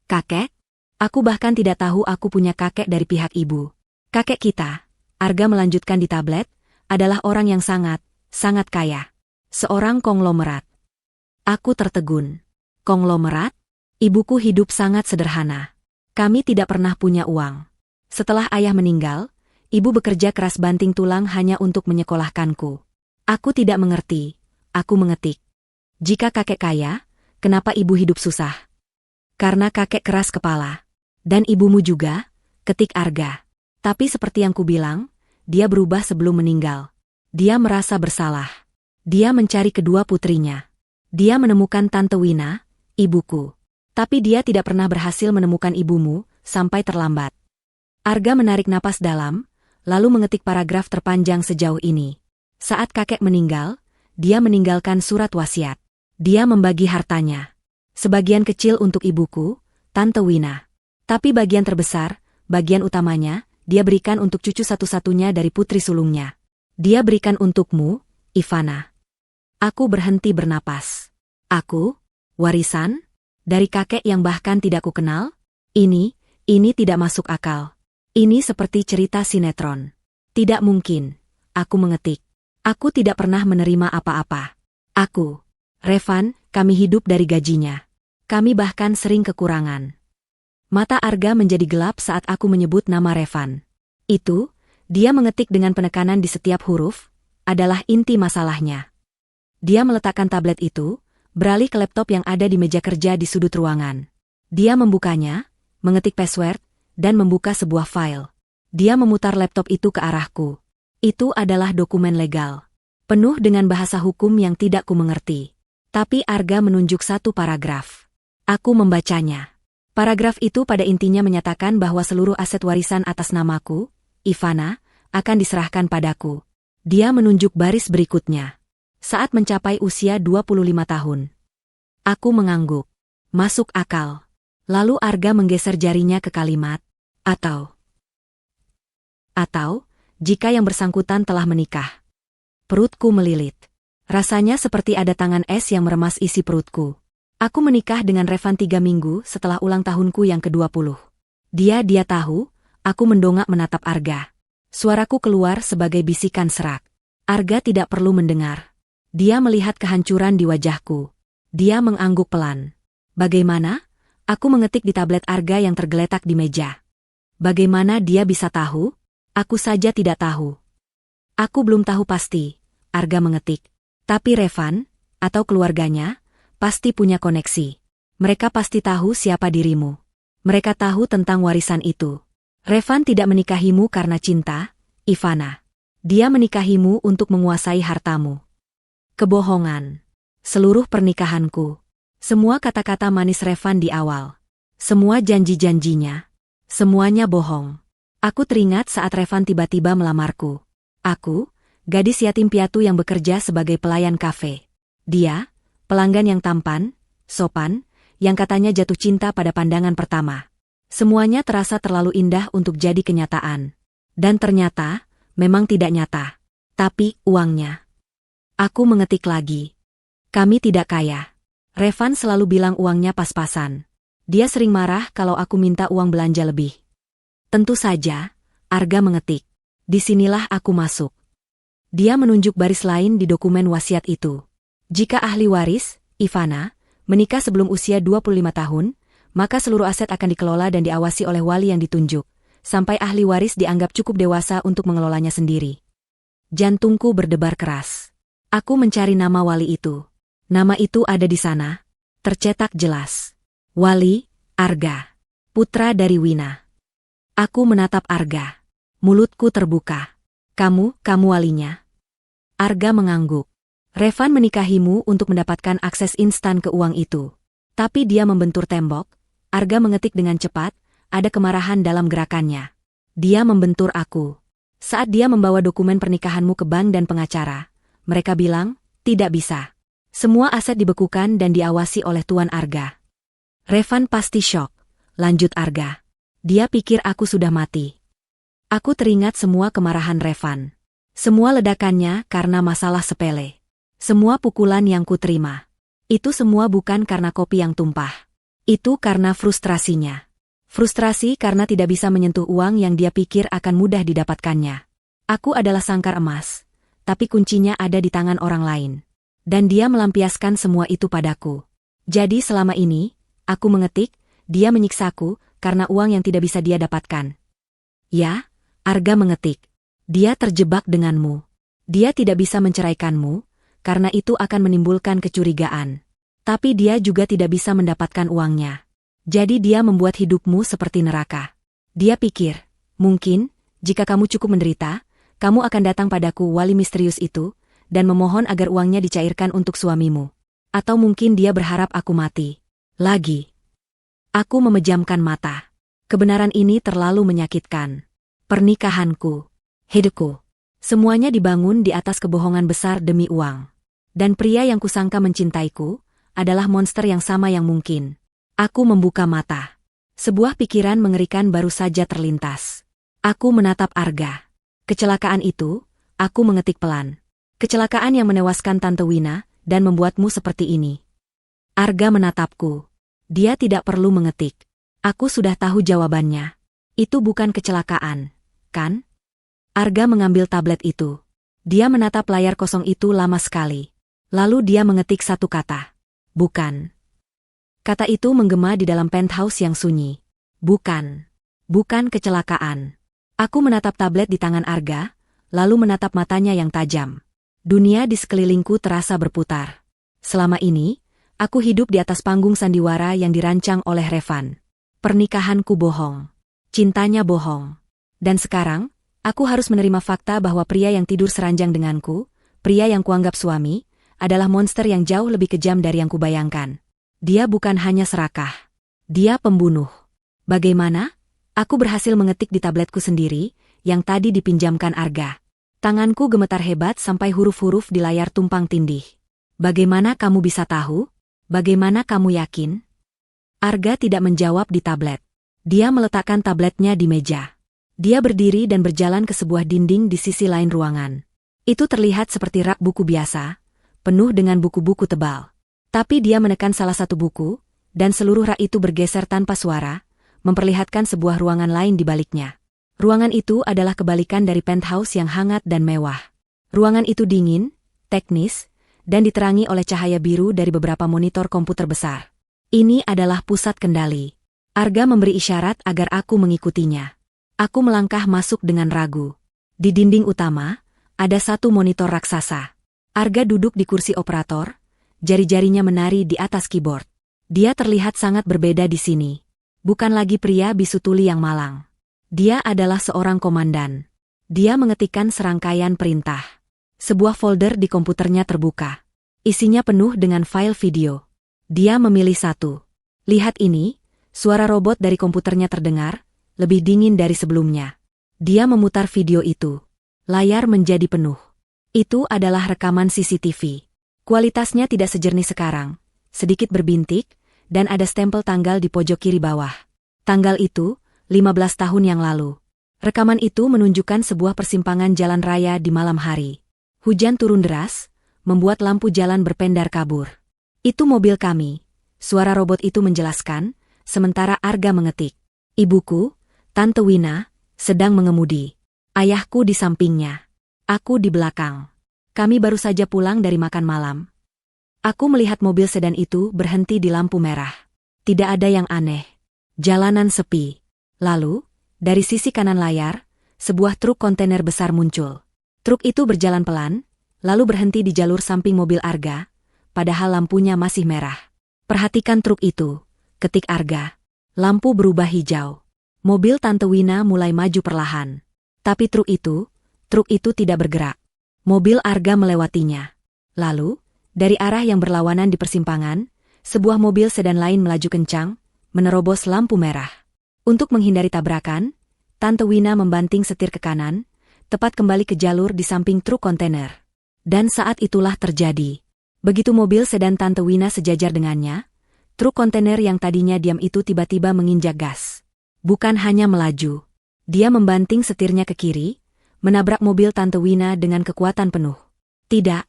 Kakek? Aku bahkan tidak tahu aku punya kakek dari pihak ibu. Kakek kita, Arga melanjutkan di tablet, adalah orang yang sangat kaya. Seorang konglomerat. Aku tertegun. Konglomerat? Ibuku hidup sangat sederhana. Kami tidak pernah punya uang. Setelah ayah meninggal, ibu bekerja keras banting tulang hanya untuk menyekolahkanku. Aku tidak mengerti. Aku mengetik. Jika kakek kaya, kenapa ibu hidup susah? Karena kakek keras kepala. Dan ibumu juga, ketik Arga. Tapi seperti yang kubilang, dia berubah sebelum meninggal. Dia merasa bersalah. Dia mencari kedua putrinya. Dia menemukan Tante Wina, ibuku. Tapi dia tidak pernah berhasil menemukan ibumu, sampai terlambat. Arga menarik napas dalam, lalu mengetik paragraf terpanjang sejauh ini. Saat kakek meninggal, dia meninggalkan surat wasiat. Dia membagi hartanya. Sebagian kecil untuk ibuku, Tante Wina. Tapi bagian terbesar, bagian utamanya, dia berikan untuk cucu satu-satunya dari putri sulungnya. Dia berikan untukmu, Ivana. Aku berhenti bernapas. Aku? Warisan? Dari kakek yang bahkan tidak kukenal? Ini tidak masuk akal. Ini seperti cerita sinetron. Tidak mungkin. Aku mengetik. Aku tidak pernah menerima apa-apa. Aku, Revan, kami hidup dari gajinya. Kami bahkan sering kekurangan. Mata Arga menjadi gelap saat aku menyebut nama Revan. Itu, dia mengetik dengan penekanan di setiap huruf, adalah inti masalahnya. Dia meletakkan tablet itu, beralih ke laptop yang ada di meja kerja di sudut ruangan. Dia membukanya, mengetik password, dan membuka sebuah file. Dia memutar laptop itu ke arahku. Itu adalah dokumen legal. Penuh dengan bahasa hukum yang tidak kumengerti. Tapi Arga menunjuk satu paragraf. Aku membacanya. Paragraf itu pada intinya menyatakan bahwa seluruh aset warisan atas namaku, Ivana, akan diserahkan padaku. Dia menunjuk baris berikutnya. Saat mencapai usia 25 tahun. Aku mengangguk. Masuk akal. Lalu Arga menggeser jarinya ke kalimat, atau, jika yang bersangkutan telah menikah. Perutku melilit. Rasanya seperti ada tangan es yang meremas isi perutku. Aku menikah dengan Revan 3 minggu setelah ulang tahunku yang ke-20. Dia tahu, aku mendongak menatap Arga. Suaraku keluar sebagai bisikan serak. Arga tidak perlu mendengar. Dia melihat kehancuran di wajahku. Dia mengangguk pelan. Bagaimana? Aku mengetik di tablet Arga yang tergeletak di meja. Bagaimana dia bisa tahu? Aku saja tidak tahu. Aku belum tahu pasti, Arga mengetik. Tapi Revan, atau keluarganya, pasti punya koneksi. Mereka pasti tahu siapa dirimu. Mereka tahu tentang warisan itu. Revan tidak menikahimu karena cinta, Ivana. Dia menikahimu untuk menguasai hartamu. Kebohongan. Seluruh pernikahanku. Semua kata-kata manis Revan di awal. Semua janji-janjinya. Semuanya bohong. Aku teringat saat Revan tiba-tiba melamarku. Aku, gadis yatim piatu yang bekerja sebagai pelayan kafe. Dia, pelanggan yang tampan, sopan, yang katanya jatuh cinta pada pandangan pertama. Semuanya terasa terlalu indah untuk jadi kenyataan. Dan ternyata, memang tidak nyata. Tapi, uangnya. Aku mengetik lagi. Kami tidak kaya. Revan selalu bilang uangnya pas-pasan. Dia sering marah kalau aku minta uang belanja lebih. Tentu saja, Arga mengetik. Disinilah aku masuk. Dia menunjuk baris lain di dokumen wasiat itu. Jika ahli waris, Ivana, menikah sebelum usia 25 tahun, maka seluruh aset akan dikelola dan diawasi oleh wali yang ditunjuk, sampai ahli waris dianggap cukup dewasa untuk mengelolanya sendiri. Jantungku berdebar keras. Aku mencari nama wali itu. Nama itu ada di sana, tercetak jelas. Wali, Arga. Putra dari Wina. Aku menatap Arga. Mulutku terbuka. Kamu walinya. Arga mengangguk. Revan menikahimu untuk mendapatkan akses instan ke uang itu. Tapi dia membentur tembok. Arga mengetik dengan cepat, ada kemarahan dalam gerakannya. Dia membentur aku. Saat dia membawa dokumen pernikahanmu ke bank dan pengacara, mereka bilang, tidak bisa. Semua aset dibekukan dan diawasi oleh Tuan Arga. Revan pasti syok, lanjut Arga. Dia pikir aku sudah mati. Aku teringat semua kemarahan Revan. Semua ledakannya karena masalah sepele. Semua pukulan yang kuterima. Itu semua bukan karena kopi yang tumpah. Itu karena frustrasinya. Frustrasi karena tidak bisa menyentuh uang yang dia pikir akan mudah didapatkannya. Aku adalah sangkar emas, tapi kuncinya ada di tangan orang lain. Dan dia melampiaskan semua itu padaku. Jadi selama ini, aku mengetik, dia menyiksaku, karena uang yang tidak bisa dia dapatkan. Ya, Arga mengetik. Dia terjebak denganmu. Dia tidak bisa menceraikanmu, karena itu akan menimbulkan kecurigaan. Tapi dia juga tidak bisa mendapatkan uangnya. Jadi dia membuat hidupmu seperti neraka. Dia pikir, mungkin, jika kamu cukup menderita, kamu akan datang padaku wali misterius itu, dan memohon agar uangnya dicairkan untuk suamimu. Atau mungkin dia berharap aku mati. Lagi. Aku memejamkan mata. Kebenaran ini terlalu menyakitkan. Pernikahanku. Hidupku. Semuanya dibangun di atas kebohongan besar demi uang. Dan pria yang kusangka mencintaiku, adalah monster yang sama yang mungkin. Aku membuka mata. Sebuah pikiran mengerikan baru saja terlintas. Aku menatap Arga. Kecelakaan itu, aku mengetik pelan. Kecelakaan yang menewaskan Tante Wina, dan membuatmu seperti ini. Arga menatapku. Dia tidak perlu mengetik. Aku sudah tahu jawabannya. Itu bukan kecelakaan, kan? Arga mengambil tablet itu. Dia menatap layar kosong itu lama sekali. Lalu dia mengetik satu kata. Bukan. Kata itu menggema di dalam penthouse yang sunyi. Bukan. Bukan kecelakaan. Aku menatap tablet di tangan Arga, lalu menatap matanya yang tajam. Dunia di sekelilingku terasa berputar. Selama ini, aku hidup di atas panggung sandiwara yang dirancang oleh Revan. Pernikahanku bohong. Cintanya bohong. Dan sekarang, aku harus menerima fakta bahwa pria yang tidur seranjang denganku, pria yang kuanggap suami, adalah monster yang jauh lebih kejam dari yang kubayangkan. Dia bukan hanya serakah. Dia pembunuh. Bagaimana? Aku berhasil mengetik di tabletku sendiri, yang tadi dipinjamkan Arga. Tanganku gemetar hebat sampai huruf-huruf di layar tumpang tindih. Bagaimana kamu bisa tahu? Bagaimana kamu yakin? Arga tidak menjawab di tablet. Dia meletakkan tabletnya di meja. Dia berdiri dan berjalan ke sebuah dinding di sisi lain ruangan. Itu terlihat seperti rak buku biasa, penuh dengan buku-buku tebal. Tapi dia menekan salah satu buku, dan seluruh rak itu bergeser tanpa suara, memperlihatkan sebuah ruangan lain di baliknya. Ruangan itu adalah kebalikan dari penthouse yang hangat dan mewah. Ruangan itu dingin, teknis, dan diterangi oleh cahaya biru dari beberapa monitor komputer besar. Ini adalah pusat kendali. Arga memberi isyarat agar aku mengikutinya. Aku melangkah masuk dengan ragu. Di dinding utama, ada satu monitor raksasa. Arga duduk di kursi operator, jari-jarinya menari di atas keyboard. Dia terlihat sangat berbeda di sini. Bukan lagi pria bisu tuli yang malang. Dia adalah seorang komandan. Dia mengetikkan serangkaian perintah. Sebuah folder di komputernya terbuka. Isinya penuh dengan file video. Dia memilih satu. Lihat ini, suara robot dari komputernya terdengar, lebih dingin dari sebelumnya. Dia memutar video itu. Layar menjadi penuh. Itu adalah rekaman CCTV. Kualitasnya tidak sejernih sekarang, sedikit berbintik, dan ada stempel tanggal di pojok kiri bawah. Tanggal itu, 15 tahun yang lalu. Rekaman itu menunjukkan sebuah persimpangan jalan raya di malam hari. Hujan turun deras, membuat lampu jalan berpendar kabur. Itu mobil kami, suara robot itu menjelaskan, sementara Arga mengetik. Ibuku, Tante Wina, sedang mengemudi. Ayahku di sampingnya. Aku di belakang. Kami baru saja pulang dari makan malam. Aku melihat mobil sedan itu berhenti di lampu merah. Tidak ada yang aneh. Jalanan sepi. Lalu, dari sisi kanan layar, sebuah truk kontainer besar muncul. Truk itu berjalan pelan, lalu berhenti di jalur samping mobil Arga, padahal lampunya masih merah. Perhatikan truk itu, ketik Arga. Lampu berubah hijau. Mobil Tante Wina mulai maju perlahan. Tapi truk itu tidak bergerak. Mobil Arga melewatinya. Lalu, dari arah yang berlawanan di persimpangan, sebuah mobil sedan lain melaju kencang, menerobos lampu merah. Untuk menghindari tabrakan, Tante Wina membanting setir ke kanan, tepat kembali ke jalur di samping truk kontainer. Dan saat itulah terjadi. Begitu mobil sedan Tante Wina sejajar dengannya, truk kontainer yang tadinya diam itu tiba-tiba menginjak gas. Bukan hanya melaju. Dia membanting setirnya ke kiri, menabrak mobil Tante Wina dengan kekuatan penuh. Tidak,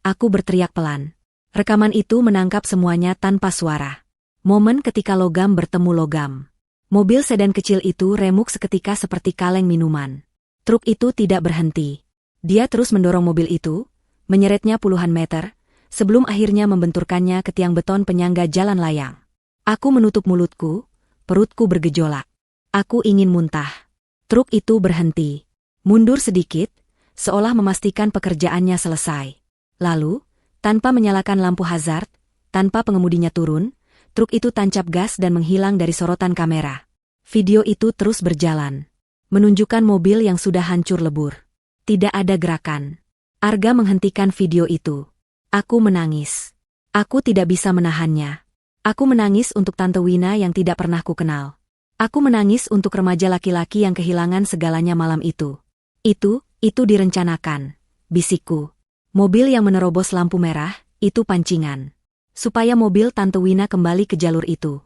aku berteriak pelan. Rekaman itu menangkap semuanya tanpa suara. Momen ketika logam bertemu logam. Mobil sedan kecil itu remuk seketika seperti kaleng minuman. Truk itu tidak berhenti. Dia terus mendorong mobil itu, menyeretnya puluhan meter, sebelum akhirnya membenturkannya ke tiang beton penyangga jalan layang. Aku menutup mulutku, perutku bergejolak. Aku ingin muntah. Truk itu berhenti. Mundur sedikit, seolah memastikan pekerjaannya selesai. Lalu, tanpa menyalakan lampu hazard, tanpa pengemudinya turun, truk itu tancap gas dan menghilang dari sorotan kamera. Video itu terus berjalan, menunjukkan mobil yang sudah hancur lebur. Tidak ada gerakan. Arga menghentikan video itu. Aku menangis. Aku tidak bisa menahannya. Aku menangis untuk Tante Wina yang tidak pernah kukenal. Aku menangis untuk remaja laki-laki yang kehilangan segalanya malam itu. Itu direncanakan, bisikku. Mobil yang menerobos lampu merah, itu pancingan. Supaya mobil Tante Wina kembali ke jalur itu.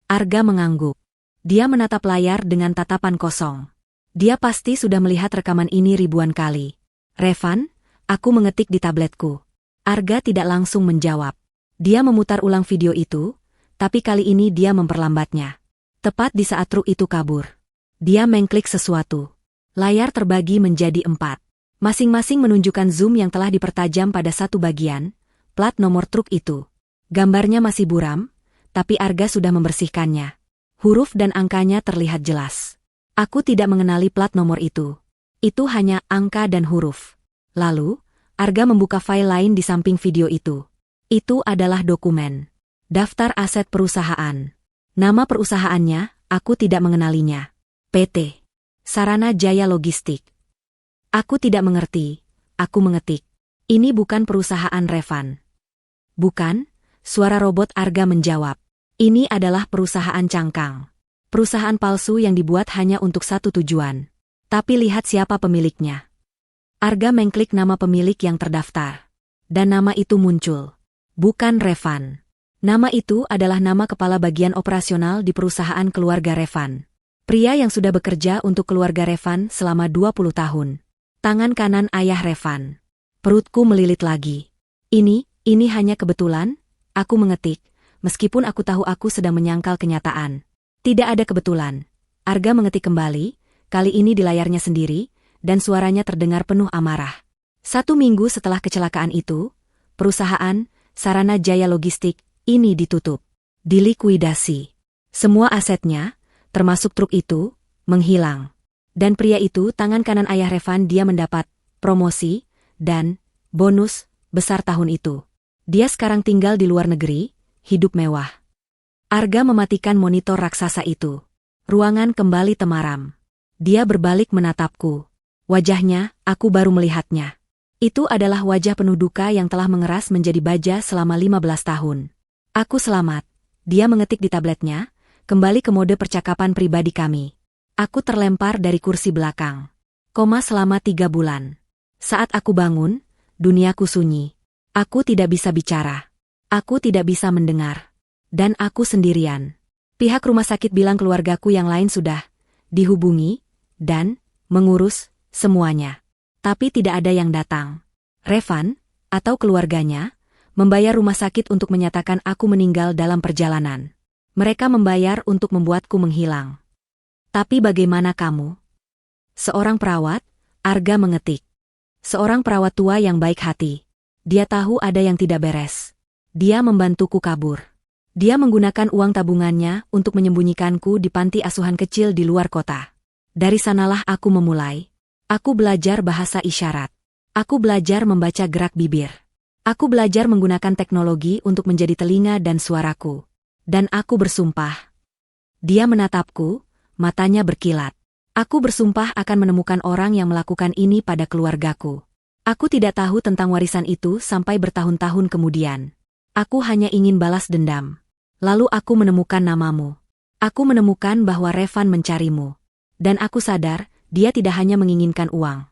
Arga mengangguk. Dia menatap layar dengan tatapan kosong. Dia pasti sudah melihat rekaman ini ribuan kali. Revan, aku mengetik di tabletku. Arga tidak langsung menjawab. Dia memutar ulang video itu, tapi kali ini dia memperlambatnya. Tepat di saat truk itu kabur. Dia mengklik sesuatu. Layar terbagi menjadi 4. Masing-masing menunjukkan zoom yang telah dipertajam pada satu bagian, plat nomor truk itu. Gambarnya masih buram, tapi Arga sudah membersihkannya. Huruf dan angkanya terlihat jelas. Aku tidak mengenali plat nomor itu. Itu hanya angka dan huruf. Lalu, Arga membuka file lain di samping video itu. Itu adalah dokumen. Daftar aset perusahaan. Nama perusahaannya, aku tidak mengenalinya. PT. Sarana Jaya Logistik. Aku tidak mengerti. Aku mengetik. Ini bukan perusahaan Revan. Bukan, suara robot Arga menjawab. Ini adalah perusahaan cangkang. Perusahaan palsu yang dibuat hanya untuk satu tujuan. Tapi lihat siapa pemiliknya. Arga mengklik nama pemilik yang terdaftar. Dan nama itu muncul. Bukan Revan. Nama itu adalah nama kepala bagian operasional di perusahaan keluarga Revan. Pria yang sudah bekerja untuk keluarga Revan selama 20 tahun. Tangan kanan ayah Revan. Perutku melilit lagi. Ini hanya kebetulan, aku mengetik, meskipun aku tahu aku sedang menyangkal kenyataan. Tidak ada kebetulan. Arga mengetik kembali, kali ini di layarnya sendiri, dan suaranya terdengar penuh amarah. 1 minggu setelah kecelakaan itu, perusahaan Sarana Jaya Logistik ini ditutup. Dilikuidasi. Semua asetnya, termasuk truk itu, menghilang. Dan pria itu, tangan kanan ayah Revan, dia mendapat promosi dan bonus besar tahun itu. Dia sekarang tinggal di luar negeri, hidup mewah. Arga mematikan monitor raksasa itu. Ruangan kembali temaram. Dia berbalik menatapku. Wajahnya, aku baru melihatnya. Itu adalah wajah penuh duka yang telah mengeras menjadi baja selama 15 tahun. Aku selamat. Dia mengetik di tabletnya, kembali ke mode percakapan pribadi kami. Aku terlempar dari kursi belakang. Selama 3 bulan. Saat aku bangun, duniaku sunyi. Aku tidak bisa bicara. Aku tidak bisa mendengar. Dan aku sendirian. Pihak rumah sakit bilang keluargaku yang lain sudah dihubungi dan mengurus semuanya. Tapi tidak ada yang datang. Revan, atau keluarganya, membayar rumah sakit untuk menyatakan aku meninggal dalam perjalanan. Mereka membayar untuk membuatku menghilang. Tapi bagaimana kamu? Seorang perawat, Arga mengetik. Seorang perawat tua yang baik hati. Dia tahu ada yang tidak beres. Dia membantuku kabur. Dia menggunakan uang tabungannya untuk menyembunyikanku di panti asuhan kecil di luar kota. Dari sanalah aku memulai. Aku belajar bahasa isyarat. Aku belajar membaca gerak bibir. Aku belajar menggunakan teknologi untuk menjadi telinga dan suaraku. Dan aku bersumpah. Dia menatapku, matanya berkilat. Aku bersumpah akan menemukan orang yang melakukan ini pada keluargaku. Aku tidak tahu tentang warisan itu sampai bertahun-tahun kemudian. Aku hanya ingin balas dendam. Lalu aku menemukan namamu. Aku menemukan bahwa Revan mencarimu. Dan aku sadar, dia tidak hanya menginginkan uang.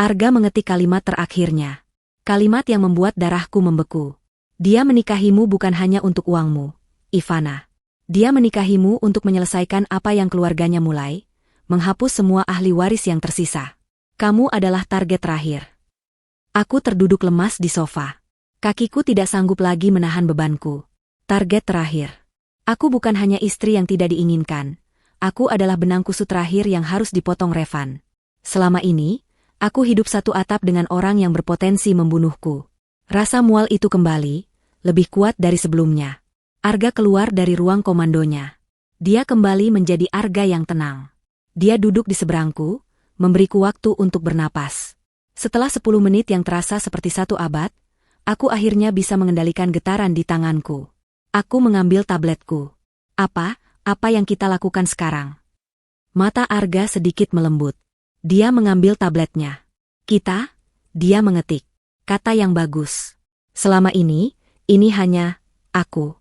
Arga mengetik kalimat terakhirnya. Kalimat yang membuat darahku membeku. Dia menikahimu bukan hanya untuk uangmu, Ivana. Dia menikahimu untuk menyelesaikan apa yang keluarganya mulai, menghapus semua ahli waris yang tersisa. Kamu adalah target terakhir. Aku terduduk lemas di sofa. Kakiku tidak sanggup lagi menahan bebanku. Target terakhir. Aku bukan hanya istri yang tidak diinginkan. Aku adalah benang kusut terakhir yang harus dipotong Revan. Selama ini, aku hidup satu atap dengan orang yang berpotensi membunuhku. Rasa mual itu kembali, lebih kuat dari sebelumnya. Arga keluar dari ruang komandonya. Dia kembali menjadi Arga yang tenang. Dia duduk di seberangku, memberiku waktu untuk bernapas. Setelah 10 menit yang terasa seperti 1 abad, aku akhirnya bisa mengendalikan getaran di tanganku. Aku mengambil tabletku. Apa yang kita lakukan sekarang? Mata Arga sedikit melembut. Dia mengambil tabletnya. Dia mengetik. Kata yang bagus. Selama ini hanya aku.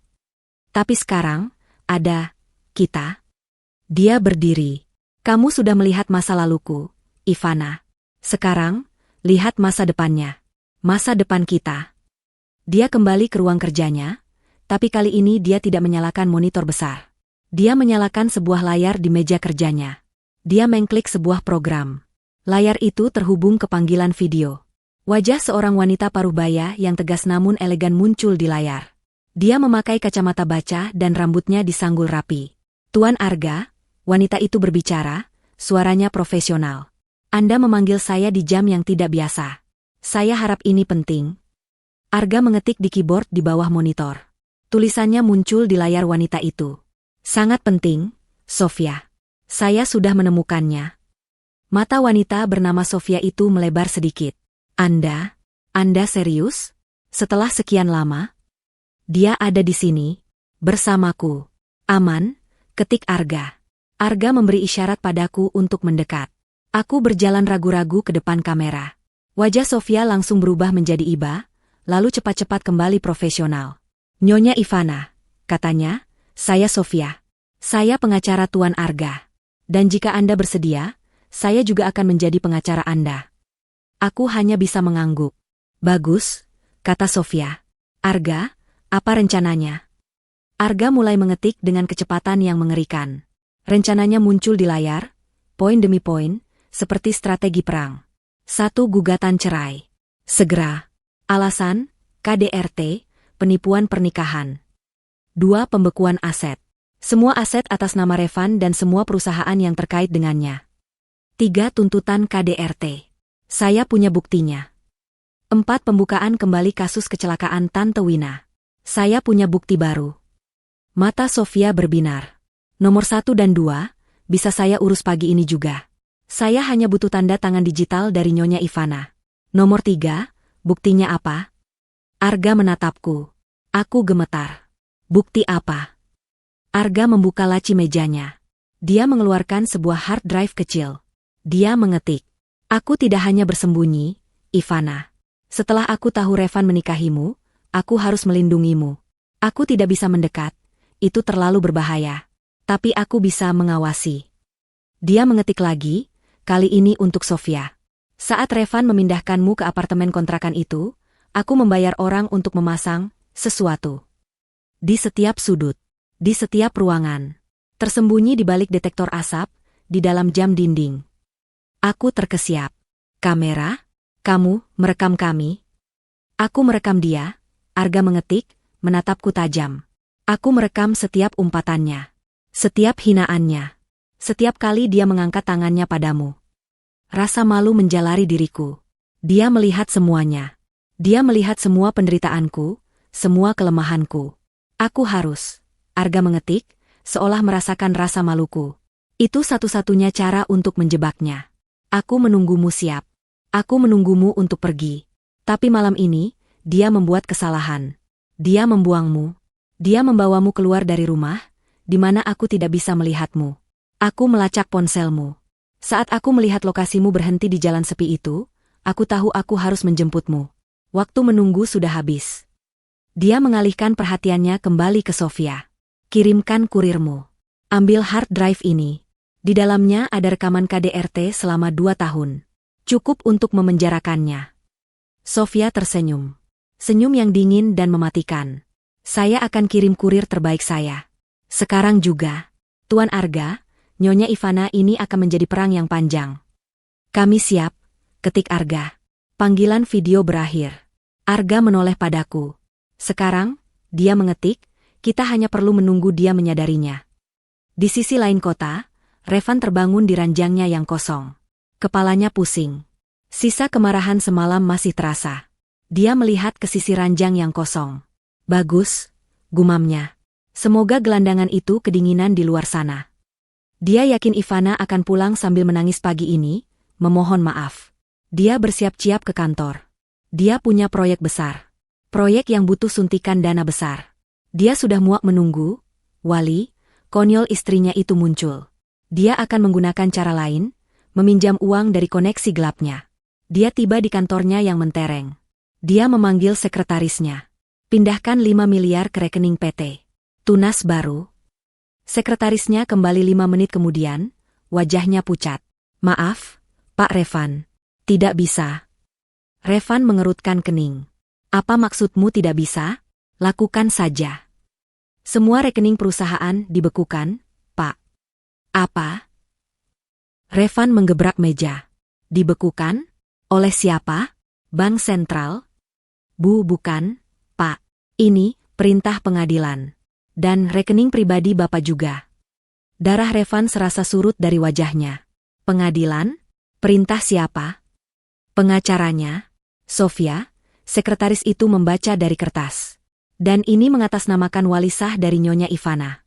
Tapi sekarang, ada kita. Dia berdiri. Kamu sudah melihat masa laluku, Ivana. Sekarang, lihat masa depannya. Masa depan kita. Dia kembali ke ruang kerjanya, tapi kali ini dia tidak menyalakan monitor besar. Dia menyalakan sebuah layar di meja kerjanya. Dia mengklik sebuah program. Layar itu terhubung ke panggilan video. Wajah seorang wanita parubaya yang tegas namun elegan muncul di layar. Dia memakai kacamata baca dan rambutnya disanggul rapi. Tuan Arga, wanita itu berbicara, suaranya profesional. Anda memanggil saya di jam yang tidak biasa. Saya harap ini penting. Arga mengetik di keyboard di bawah monitor. Tulisannya muncul di layar wanita itu. Sangat penting, Sofia. Saya sudah menemukannya. Mata wanita bernama Sofia itu melebar sedikit. Anda serius? Setelah sekian lama? Dia ada di sini, bersamaku. Aman? Ketik Arga. Arga memberi isyarat padaku untuk mendekat. Aku berjalan ragu-ragu ke depan kamera. Wajah Sofia langsung berubah menjadi iba, lalu cepat-cepat kembali profesional. Nyonya Ivana, katanya, saya Sofia. Saya pengacara Tuan Arga. Dan jika Anda bersedia, saya juga akan menjadi pengacara Anda. Aku hanya bisa mengangguk. Bagus, kata Sofia. Arga, apa rencananya? Arga mulai mengetik dengan kecepatan yang mengerikan. Rencananya muncul di layar, poin demi poin, seperti strategi perang. 1. Gugatan cerai. Segera. Alasan, KDRT, penipuan pernikahan. 2. Pembekuan aset. Semua aset atas nama Revan dan semua perusahaan yang terkait dengannya. 3. Tuntutan KDRT. Saya punya buktinya. 4. Pembukaan kembali kasus kecelakaan Tante Wina. Saya punya bukti baru. Mata Sofia berbinar. Nomor 1 dan 2, bisa saya urus pagi ini juga. Saya hanya butuh tanda tangan digital dari Nyonya Ivana. Nomor 3, buktinya apa? Arga menatapku. Aku gemetar. Bukti apa? Arga membuka laci mejanya. Dia mengeluarkan sebuah hard drive kecil. Dia mengetik. Aku tidak hanya bersembunyi, Ivana. Setelah aku tahu Revan menikahimu, aku harus melindungimu. Aku tidak bisa mendekat. Itu terlalu berbahaya. Tapi aku bisa mengawasi. Dia mengetik lagi, kali ini untuk Sofia. Saat Revan memindahkanmu ke apartemen kontrakan itu, aku membayar orang untuk memasang sesuatu. Di setiap sudut. Di setiap ruangan. Tersembunyi di balik detektor asap, di dalam jam dinding. Aku terkesiap. Kamera? Kamu merekam kami? Aku merekam dia, Arga mengetik, menatapku tajam. Aku merekam setiap umpatannya. Setiap hinaannya. Setiap kali dia mengangkat tangannya padamu. Rasa malu menjalari diriku. Dia melihat semuanya. Dia melihat semua penderitaanku, semua kelemahanku. Aku harus, Arga mengetik, seolah merasakan rasa maluku. Itu satu-satunya cara untuk menjebaknya. Aku menunggumu siap. Aku menunggumu untuk pergi. Tapi malam ini, dia membuat kesalahan. Dia membuangmu. Dia membawamu keluar dari rumah, di mana aku tidak bisa melihatmu. Aku melacak ponselmu. Saat aku melihat lokasimu berhenti di jalan sepi itu, aku tahu aku harus menjemputmu. Waktu menunggu sudah habis. Dia mengalihkan perhatiannya kembali ke Sofia. Kirimkan kurirmu. Ambil hard drive ini. Di dalamnya ada rekaman KDRT selama 2 tahun. Cukup untuk memenjarakannya. Sofia tersenyum. Senyum yang dingin dan mematikan. Saya akan kirim kurir terbaik saya. Sekarang juga. Tuan Arga, Nyonya Ivana, ini akan menjadi perang yang panjang. Kami siap, ketik Arga. Panggilan video berakhir. Arga menoleh padaku. Sekarang, dia mengetik, kita hanya perlu menunggu dia menyadarinya. Di sisi lain kota, Revan terbangun di ranjangnya yang kosong. Kepalanya pusing. Sisa kemarahan semalam masih terasa. Dia melihat ke sisi ranjang yang kosong. Bagus, gumamnya. Semoga gelandangan itu kedinginan di luar sana. Dia yakin Ivana akan pulang sambil menangis pagi ini, memohon maaf. Dia bersiap-siap ke kantor. Dia punya proyek besar. Proyek yang butuh suntikan dana besar. Dia sudah muak menunggu, Wali, konyol istrinya itu muncul. Dia akan menggunakan cara lain, meminjam uang dari koneksi gelapnya. Dia tiba di kantornya yang mentereng. Dia memanggil sekretarisnya. Pindahkan 5 miliar ke rekening PT. Tunas baru. Sekretarisnya kembali 5 menit kemudian, wajahnya pucat. Maaf, Pak Revan. Tidak bisa. Revan mengerutkan kening. Apa maksudmu tidak bisa? Lakukan saja. Semua rekening perusahaan dibekukan, Pak. Apa? Revan menggebrak meja. Dibekukan? Oleh siapa? Bank Sentral? Bukan, Pak. Ini perintah pengadilan. Dan rekening pribadi Bapak juga. Darah Revan serasa surut dari wajahnya. Pengadilan? Perintah siapa? Pengacaranya? Sofia, sekretaris itu membaca dari kertas. Dan ini mengatasnamakan wali sah dari Nyonya Ivana.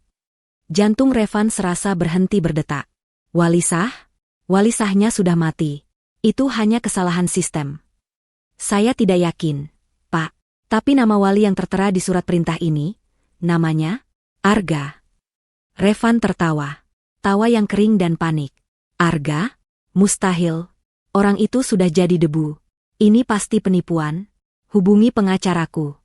Jantung Revan serasa berhenti berdetak. Wali sah? Wali sahnya sudah mati. Itu hanya kesalahan sistem. Saya tidak yakin, Pak. Tapi nama wali yang tertera di surat perintah ini, namanya Arga. Revan tertawa. Tawa yang kering dan panik. Arga? Mustahil. Orang itu sudah jadi debu. Ini pasti penipuan. Hubungi pengacaraku.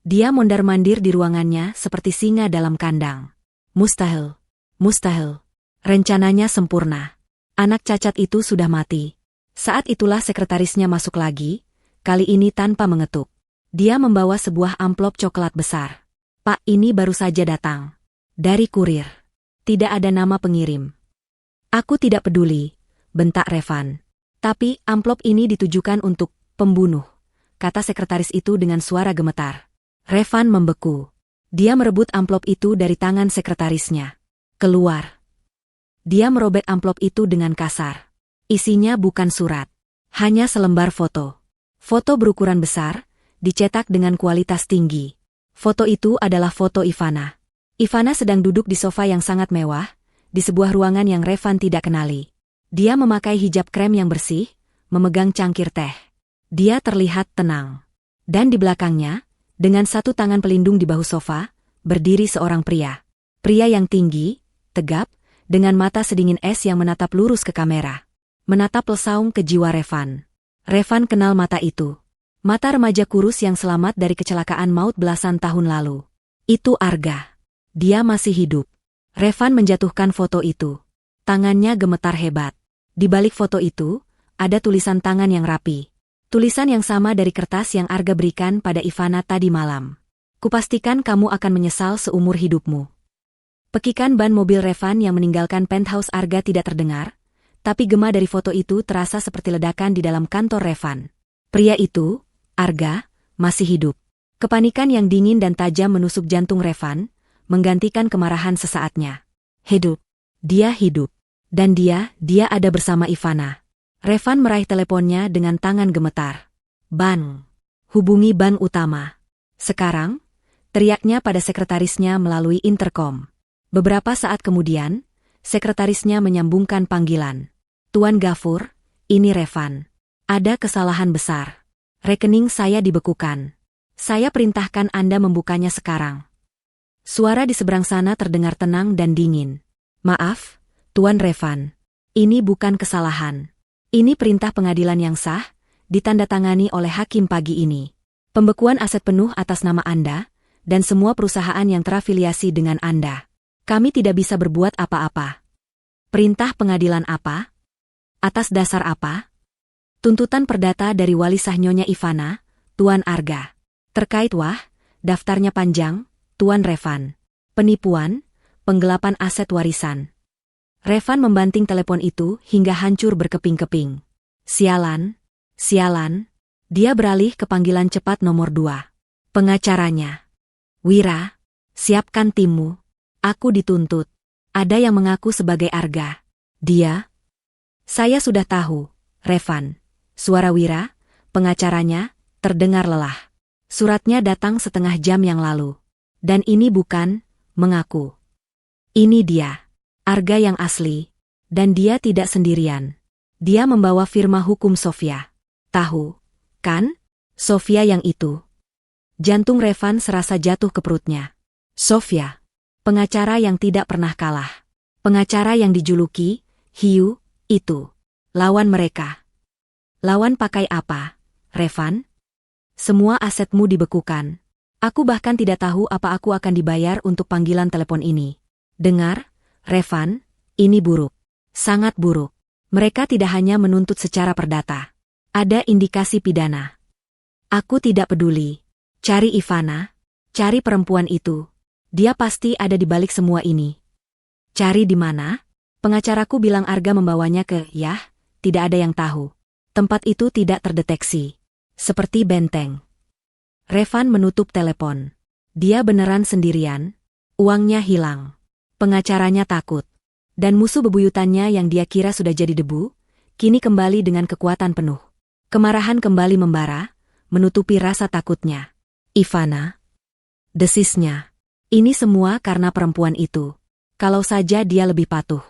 Dia mondar-mandir di ruangannya seperti singa dalam kandang. Mustahil. Mustahil. Rencananya sempurna. Anak cacat itu sudah mati. Saat itulah sekretarisnya masuk lagi, kali ini tanpa mengetuk. Dia membawa sebuah amplop coklat besar. Pak, ini baru saja datang. Dari kurir. Tidak ada nama pengirim. Aku tidak peduli, bentak Revan. Tapi amplop ini ditujukan untuk pembunuh, kata sekretaris itu dengan suara gemetar. Revan membeku. Dia merebut amplop itu dari tangan sekretarisnya. Keluar. Dia merobek amplop itu dengan kasar. Isinya bukan surat. Hanya selembar foto. Foto berukuran besar, dicetak dengan kualitas tinggi. Foto itu adalah foto Ivana. Ivana sedang duduk di sofa yang sangat mewah, di sebuah ruangan yang Revan tidak kenali. Dia memakai hijab krem yang bersih, memegang cangkir teh. Dia terlihat tenang. Dan di belakangnya, dengan satu tangan pelindung di bahu sofa, berdiri seorang pria. Pria yang tinggi, tegap, dengan mata sedingin es yang menatap lurus ke kamera. Menatap lesaung ke jiwa Revan. Revan kenal mata itu. Mata remaja kurus yang selamat dari kecelakaan maut belasan tahun lalu. Itu Arga. Dia masih hidup. Revan menjatuhkan foto itu. Tangannya gemetar hebat. Di balik foto itu, ada tulisan tangan yang rapi. Tulisan yang sama dari kertas yang Arga berikan pada Ivana tadi malam. Kupastikan kamu akan menyesal seumur hidupmu. Pekikan ban mobil Revan yang meninggalkan penthouse Arga tidak terdengar, tapi gema dari foto itu terasa seperti ledakan di dalam kantor Revan. Pria itu, Arga, masih hidup. Kepanikan yang dingin dan tajam menusuk jantung Revan, menggantikan kemarahan sesaatnya. Hidup. Dia hidup. Dan dia ada bersama Ivana. Revan meraih teleponnya dengan tangan gemetar. Ban. Hubungi ban utama. Sekarang, teriaknya pada sekretarisnya melalui interkom. Beberapa saat kemudian, sekretarisnya menyambungkan panggilan. Tuan Gafur, ini Revan. Ada kesalahan besar. Rekening saya dibekukan. Saya perintahkan Anda membukanya sekarang. Suara di seberang sana terdengar tenang dan dingin. Maaf, Tuan Revan. Ini bukan kesalahan. Ini perintah pengadilan yang sah, ditandatangani oleh hakim pagi ini. Pembekuan aset penuh atas nama Anda, dan semua perusahaan yang terafiliasi dengan Anda. Kami tidak bisa berbuat apa-apa. Perintah pengadilan apa? Atas dasar apa? Tuntutan perdata dari wali sah Nyonya Ivana, Tuan Arga. Terkait daftarnya panjang, Tuan Revan. Penipuan, penggelapan aset warisan. Revan membanting telepon itu hingga hancur berkeping-keping. Sialan, sialan. Dia beralih ke panggilan cepat nomor 2. Pengacaranya. Wira, siapkan timmu. Aku dituntut. Ada yang mengaku sebagai Arga. Dia? Saya sudah tahu, Revan. Suara Wira, pengacaranya, terdengar lelah. Suratnya datang setengah jam yang lalu. Dan ini bukan mengaku. Ini dia. Arga yang asli. Dan dia tidak sendirian. Dia membawa firma hukum Sofia. Tahu, kan? Sofia yang itu. Jantung Revan serasa jatuh ke perutnya. Sofia. Pengacara yang tidak pernah kalah. Pengacara yang dijuluki, Hiu, itu. Lawan mereka. Lawan pakai apa, Revan? Semua asetmu dibekukan. Aku bahkan tidak tahu apa aku akan dibayar untuk panggilan telepon ini. Dengar, Revan, ini buruk. Sangat buruk. Mereka tidak hanya menuntut secara perdata. Ada indikasi pidana. Aku tidak peduli. Cari Ivana. Cari perempuan itu. Dia pasti ada di balik semua ini. Cari di mana? Pengacaraku bilang Arga membawanya ke, tidak ada yang tahu. Tempat itu tidak terdeteksi. Seperti benteng. Revan menutup telepon. Dia beneran sendirian. Uangnya hilang. Pengacaranya takut. Dan musuh bebuyutannya yang dia kira sudah jadi debu, kini kembali dengan kekuatan penuh. Kemarahan kembali membara, menutupi rasa takutnya. Ivana. Desisnya. Ini semua karena perempuan itu. Kalau saja dia lebih patuh.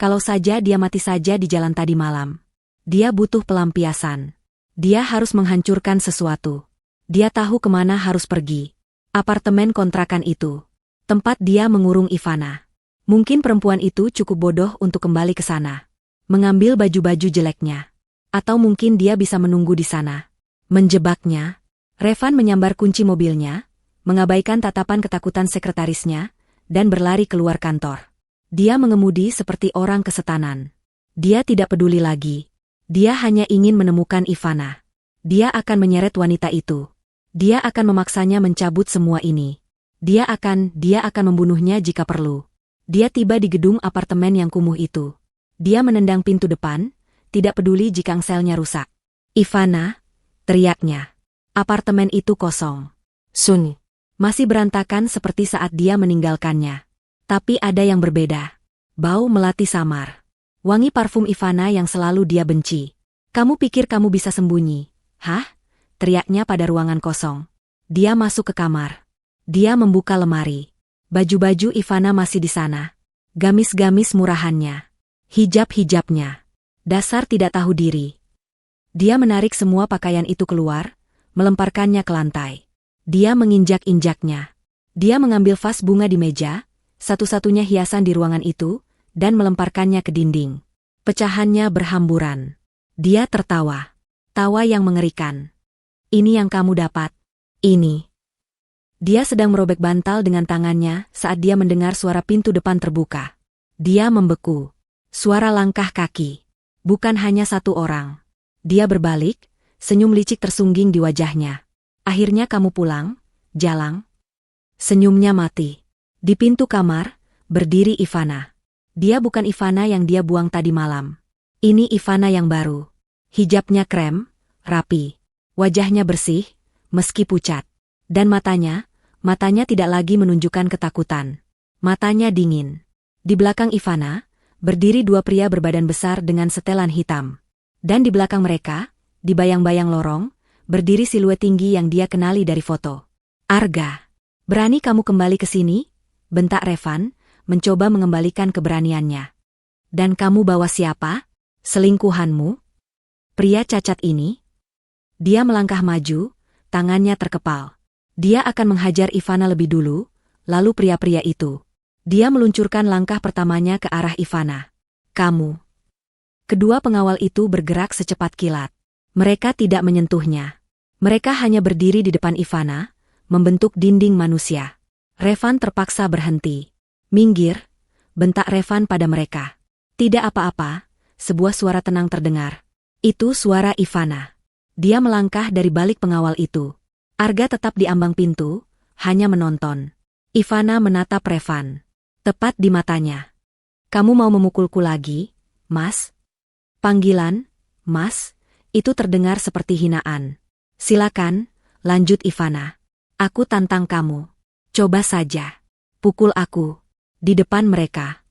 Kalau saja dia mati saja di jalan tadi malam. Dia butuh pelampiasan. Dia harus menghancurkan sesuatu. Dia tahu kemana harus pergi. Apartemen kontrakan itu. Tempat dia mengurung Ivana. Mungkin perempuan itu cukup bodoh untuk kembali ke sana. Mengambil baju-baju jeleknya. Atau mungkin dia bisa menunggu di sana. Menjebaknya. Revan menyambar kunci mobilnya, mengabaikan tatapan ketakutan sekretarisnya, dan berlari keluar kantor. Dia mengemudi seperti orang kesetanan. Dia tidak peduli lagi. Dia hanya ingin menemukan Ivana. Dia akan menyeret wanita itu. Dia akan memaksanya mencabut semua ini. Dia akan membunuhnya jika perlu. Dia tiba di gedung apartemen yang kumuh itu. Dia menendang pintu depan, tidak peduli jika engselnya rusak. Ivana, teriaknya. Apartemen itu kosong. Sunyi. Masih berantakan seperti saat dia meninggalkannya. Tapi ada yang berbeda. Bau melati samar. Wangi parfum Ivana yang selalu dia benci. Kamu pikir kamu bisa sembunyi? Hah? Teriaknya pada ruangan kosong. Dia masuk ke kamar. Dia membuka lemari. Baju-baju Ivana masih di sana. Gamis-gamis murahannya. Hijab-hijabnya. Dasar tidak tahu diri. Dia menarik semua pakaian itu keluar, melemparkannya ke lantai. Dia menginjak-injaknya. Dia mengambil vas bunga di meja, satu-satunya hiasan di ruangan itu, dan melemparkannya ke dinding. Pecahannya berhamburan. Dia tertawa. Tawa yang mengerikan. Ini yang kamu dapat. Ini. Dia sedang merobek bantal dengan tangannya saat dia mendengar suara pintu depan terbuka. Dia membeku. Suara langkah kaki. Bukan hanya satu orang. Dia berbalik, senyum licik tersungging di wajahnya. Akhirnya kamu pulang, Jalang? Senyumnya mati. Di pintu kamar, berdiri Ivana. Dia bukan Ivana yang dia buang tadi malam. Ini Ivana yang baru. Hijabnya krem, rapi. Wajahnya bersih, meski pucat. Dan matanya tidak lagi menunjukkan ketakutan. Matanya dingin. Di belakang Ivana, berdiri dua pria berbadan besar dengan setelan hitam. Dan di belakang mereka, di bayang-bayang lorong, berdiri siluet tinggi yang dia kenali dari foto. Arga, berani kamu kembali ke sini? Bentak Revan, mencoba mengembalikan keberaniannya. Dan kamu bawa siapa? Selingkuhanmu? Pria cacat ini? Dia melangkah maju, tangannya terkepal. Dia akan menghajar Ivana lebih dulu, lalu pria-pria itu. Dia meluncurkan langkah pertamanya ke arah Ivana. Kamu. Kedua pengawal itu bergerak secepat kilat. Mereka tidak menyentuhnya. Mereka hanya berdiri di depan Ivana, membentuk dinding manusia. Revan terpaksa berhenti. Minggir, bentak Revan pada mereka. Tidak apa-apa, sebuah suara tenang terdengar. Itu suara Ivana. Dia melangkah dari balik pengawal itu. Arga tetap di ambang pintu, hanya menonton. Ivana menatap Revan. Tepat di matanya. Kamu mau memukulku lagi, Mas? Panggilan, Mas, Itu terdengar seperti hinaan. Silakan, lanjut Ivana. Aku tantang kamu. Coba saja. Pukul aku. Di depan mereka.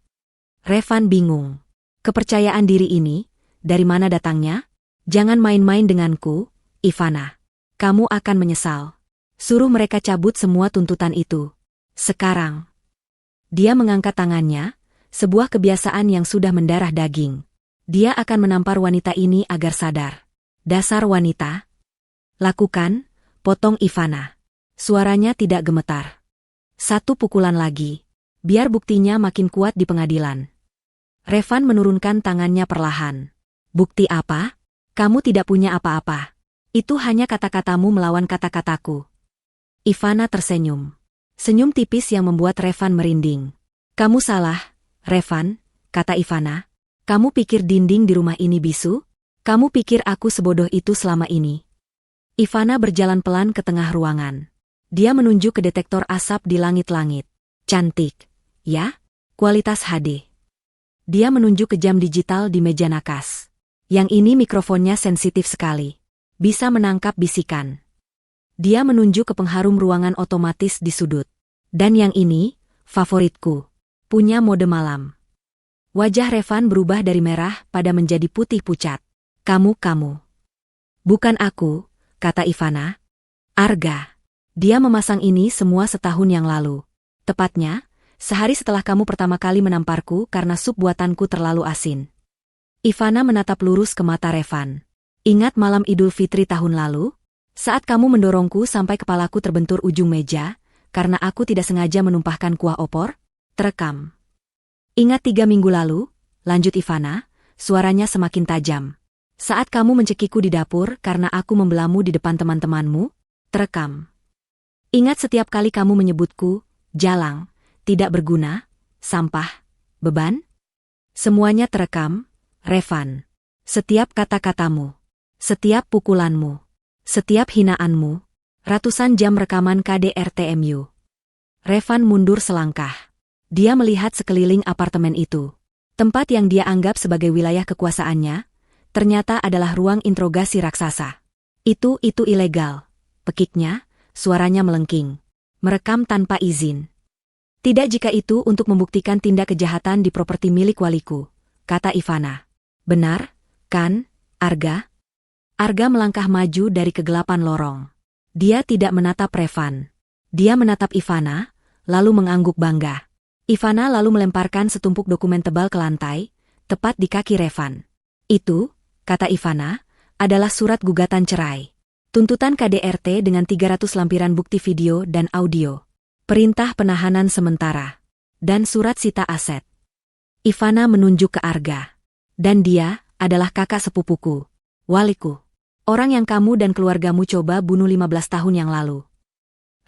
Revan bingung. Kepercayaan diri ini, dari mana datangnya? Jangan main-main denganku, Ivana. Kamu akan menyesal. Suruh mereka cabut semua tuntutan itu. Sekarang. Dia mengangkat tangannya, sebuah kebiasaan yang sudah mendarah daging. Dia akan menampar wanita ini agar sadar. Dasar wanita. Lakukan, potong Ivana. Suaranya tidak gemetar. Satu pukulan lagi. Biar buktinya makin kuat di pengadilan. Revan menurunkan tangannya perlahan. Bukti apa? Kamu tidak punya apa-apa. Itu hanya kata-katamu melawan kata-kataku. Ivana tersenyum. Senyum tipis yang membuat Revan merinding. Kamu salah, Revan, kata Ivana. Kamu pikir dinding di rumah ini bisu? Kamu pikir aku sebodoh itu selama ini? Ivana berjalan pelan ke tengah ruangan. Dia menunjuk ke detektor asap di langit-langit. Cantik, ya? Kualitas HD. Dia menunjuk ke jam digital di meja nakas. Yang ini mikrofonnya sensitif sekali. Bisa menangkap bisikan. Dia menunjuk ke pengharum ruangan otomatis di sudut. Dan yang ini, favoritku. Punya mode malam. Wajah Revan berubah dari merah pada menjadi putih pucat. Kamu. Bukan aku, kata Ivana. Arga. Dia memasang ini semua setahun yang lalu. Tepatnya, sehari setelah kamu pertama kali menamparku karena sup buatanku terlalu asin. Ivana menatap lurus ke mata Revan. Ingat malam Idul Fitri tahun lalu? Saat kamu mendorongku sampai kepalaku terbentur ujung meja, karena aku tidak sengaja menumpahkan kuah opor? Terekam. Ingat 3 minggu lalu? Lanjut Ivana, suaranya semakin tajam. Saat kamu mencekiku di dapur karena aku membelamu di depan teman-temanmu? Terekam. Ingat setiap kali kamu menyebutku, jalang, tidak berguna, sampah, beban? Semuanya terekam, Revan. Setiap kata-katamu, setiap pukulanmu, setiap hinaanmu, ratusan jam rekaman KDRTMU. Revan mundur selangkah. Dia melihat sekeliling apartemen itu. Tempat yang dia anggap sebagai wilayah kekuasaannya, ternyata adalah ruang interogasi raksasa. Itu ilegal. Pekiknya, suaranya melengking. Merekam tanpa izin. Tidak jika itu untuk membuktikan tindak kejahatan di properti milik waliku, kata Ivana. Benar, kan, Arga? Arga melangkah maju dari kegelapan lorong. Dia tidak menatap Revan. Dia menatap Ivana, lalu mengangguk bangga. Ivana lalu melemparkan setumpuk dokumen tebal ke lantai, tepat di kaki Revan. Itu, kata Ivana, adalah surat gugatan cerai. Tuntutan KDRT dengan 300 lampiran bukti video dan audio. Perintah penahanan sementara. Dan surat sita aset. Ivana menunjuk ke Arga. Dan dia adalah kakak sepupuku. Waliku. Orang yang kamu dan keluargamu coba bunuh 15 tahun yang lalu.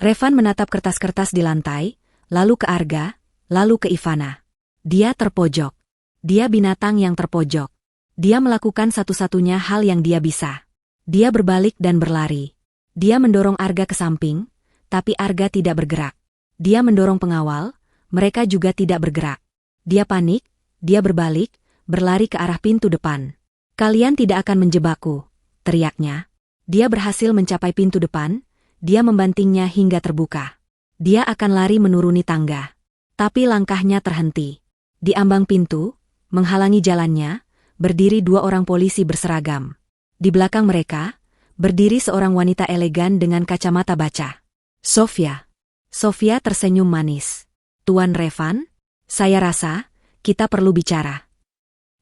Revan menatap kertas-kertas di lantai, lalu ke Arga, lalu ke Ivana. Dia terpojok. Dia binatang yang terpojok. Dia melakukan satu-satunya hal yang dia bisa. Dia berbalik dan berlari. Dia mendorong Arga ke samping, tapi Arga tidak bergerak. Dia mendorong pengawal, mereka juga tidak bergerak. Dia panik, dia berbalik, berlari ke arah pintu depan. Kalian tidak akan menjebakku, teriaknya. Dia berhasil mencapai pintu depan, dia membantingnya hingga terbuka. Dia akan lari menuruni tangga. Tapi langkahnya terhenti. Di ambang pintu, menghalangi jalannya, berdiri 2 orang polisi berseragam. Di belakang mereka, berdiri seorang wanita elegan dengan kacamata baca. Sofia. Sofia tersenyum manis. Tuan Revan, saya rasa, kita perlu bicara.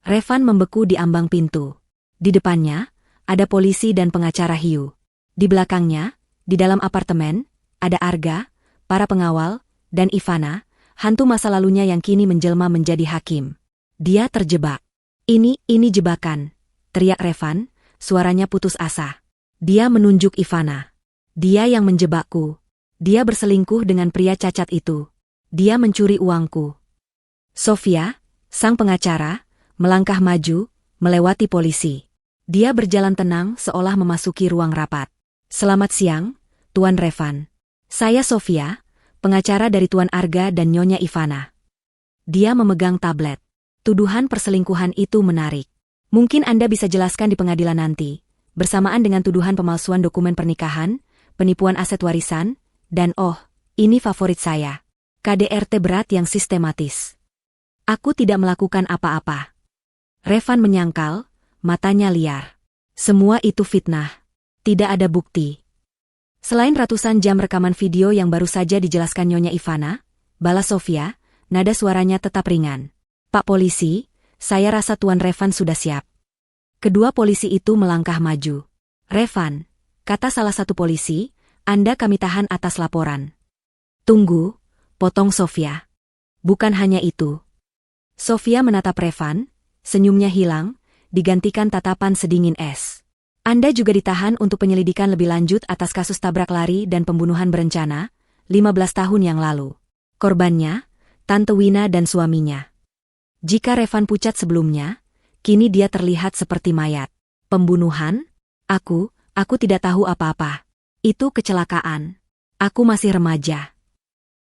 Revan membeku di ambang pintu. Di depannya, ada polisi dan pengacara hiu. Di belakangnya, di dalam apartemen, ada Arga, para pengawal, dan Ivana, hantu masa lalunya yang kini menjelma menjadi hakim. Dia terjebak. Ini jebakan, teriak Revan, suaranya putus asa. Dia menunjuk Ivana. Dia yang menjebakku. Dia berselingkuh dengan pria cacat itu. Dia mencuri uangku. Sofia, sang pengacara, melangkah maju, melewati polisi. Dia berjalan tenang seolah memasuki ruang rapat. Selamat siang, Tuan Revan. Saya Sofia, pengacara dari Tuan Arga dan Nyonya Ivana. Dia memegang tablet. Tuduhan perselingkuhan itu menarik. Mungkin Anda bisa jelaskan di pengadilan nanti, bersamaan dengan tuduhan pemalsuan dokumen pernikahan, penipuan aset warisan, dan ini favorit saya. KDRT berat yang sistematis. Aku tidak melakukan apa-apa. Revan menyangkal, matanya liar. Semua itu fitnah. Tidak ada bukti. Selain ratusan jam rekaman video yang baru saja dijelaskan Nyonya Ivana, balas Sofia, nada suaranya tetap ringan. Pak polisi, saya rasa Tuan Revan sudah siap. Kedua polisi itu melangkah maju. Revan, kata salah satu polisi, Anda kami tahan atas laporan. Tunggu, potong Sofia. Bukan hanya itu. Sofia menatap Revan, senyumnya hilang, digantikan tatapan sedingin es. Anda juga ditahan untuk penyelidikan lebih lanjut atas kasus tabrak lari dan pembunuhan berencana, 15 tahun yang lalu. Korbannya, Tante Wina dan suaminya. Jika Revan pucat sebelumnya, kini dia terlihat seperti mayat. Pembunuhan? Aku tidak tahu apa-apa. Itu kecelakaan. Aku masih remaja.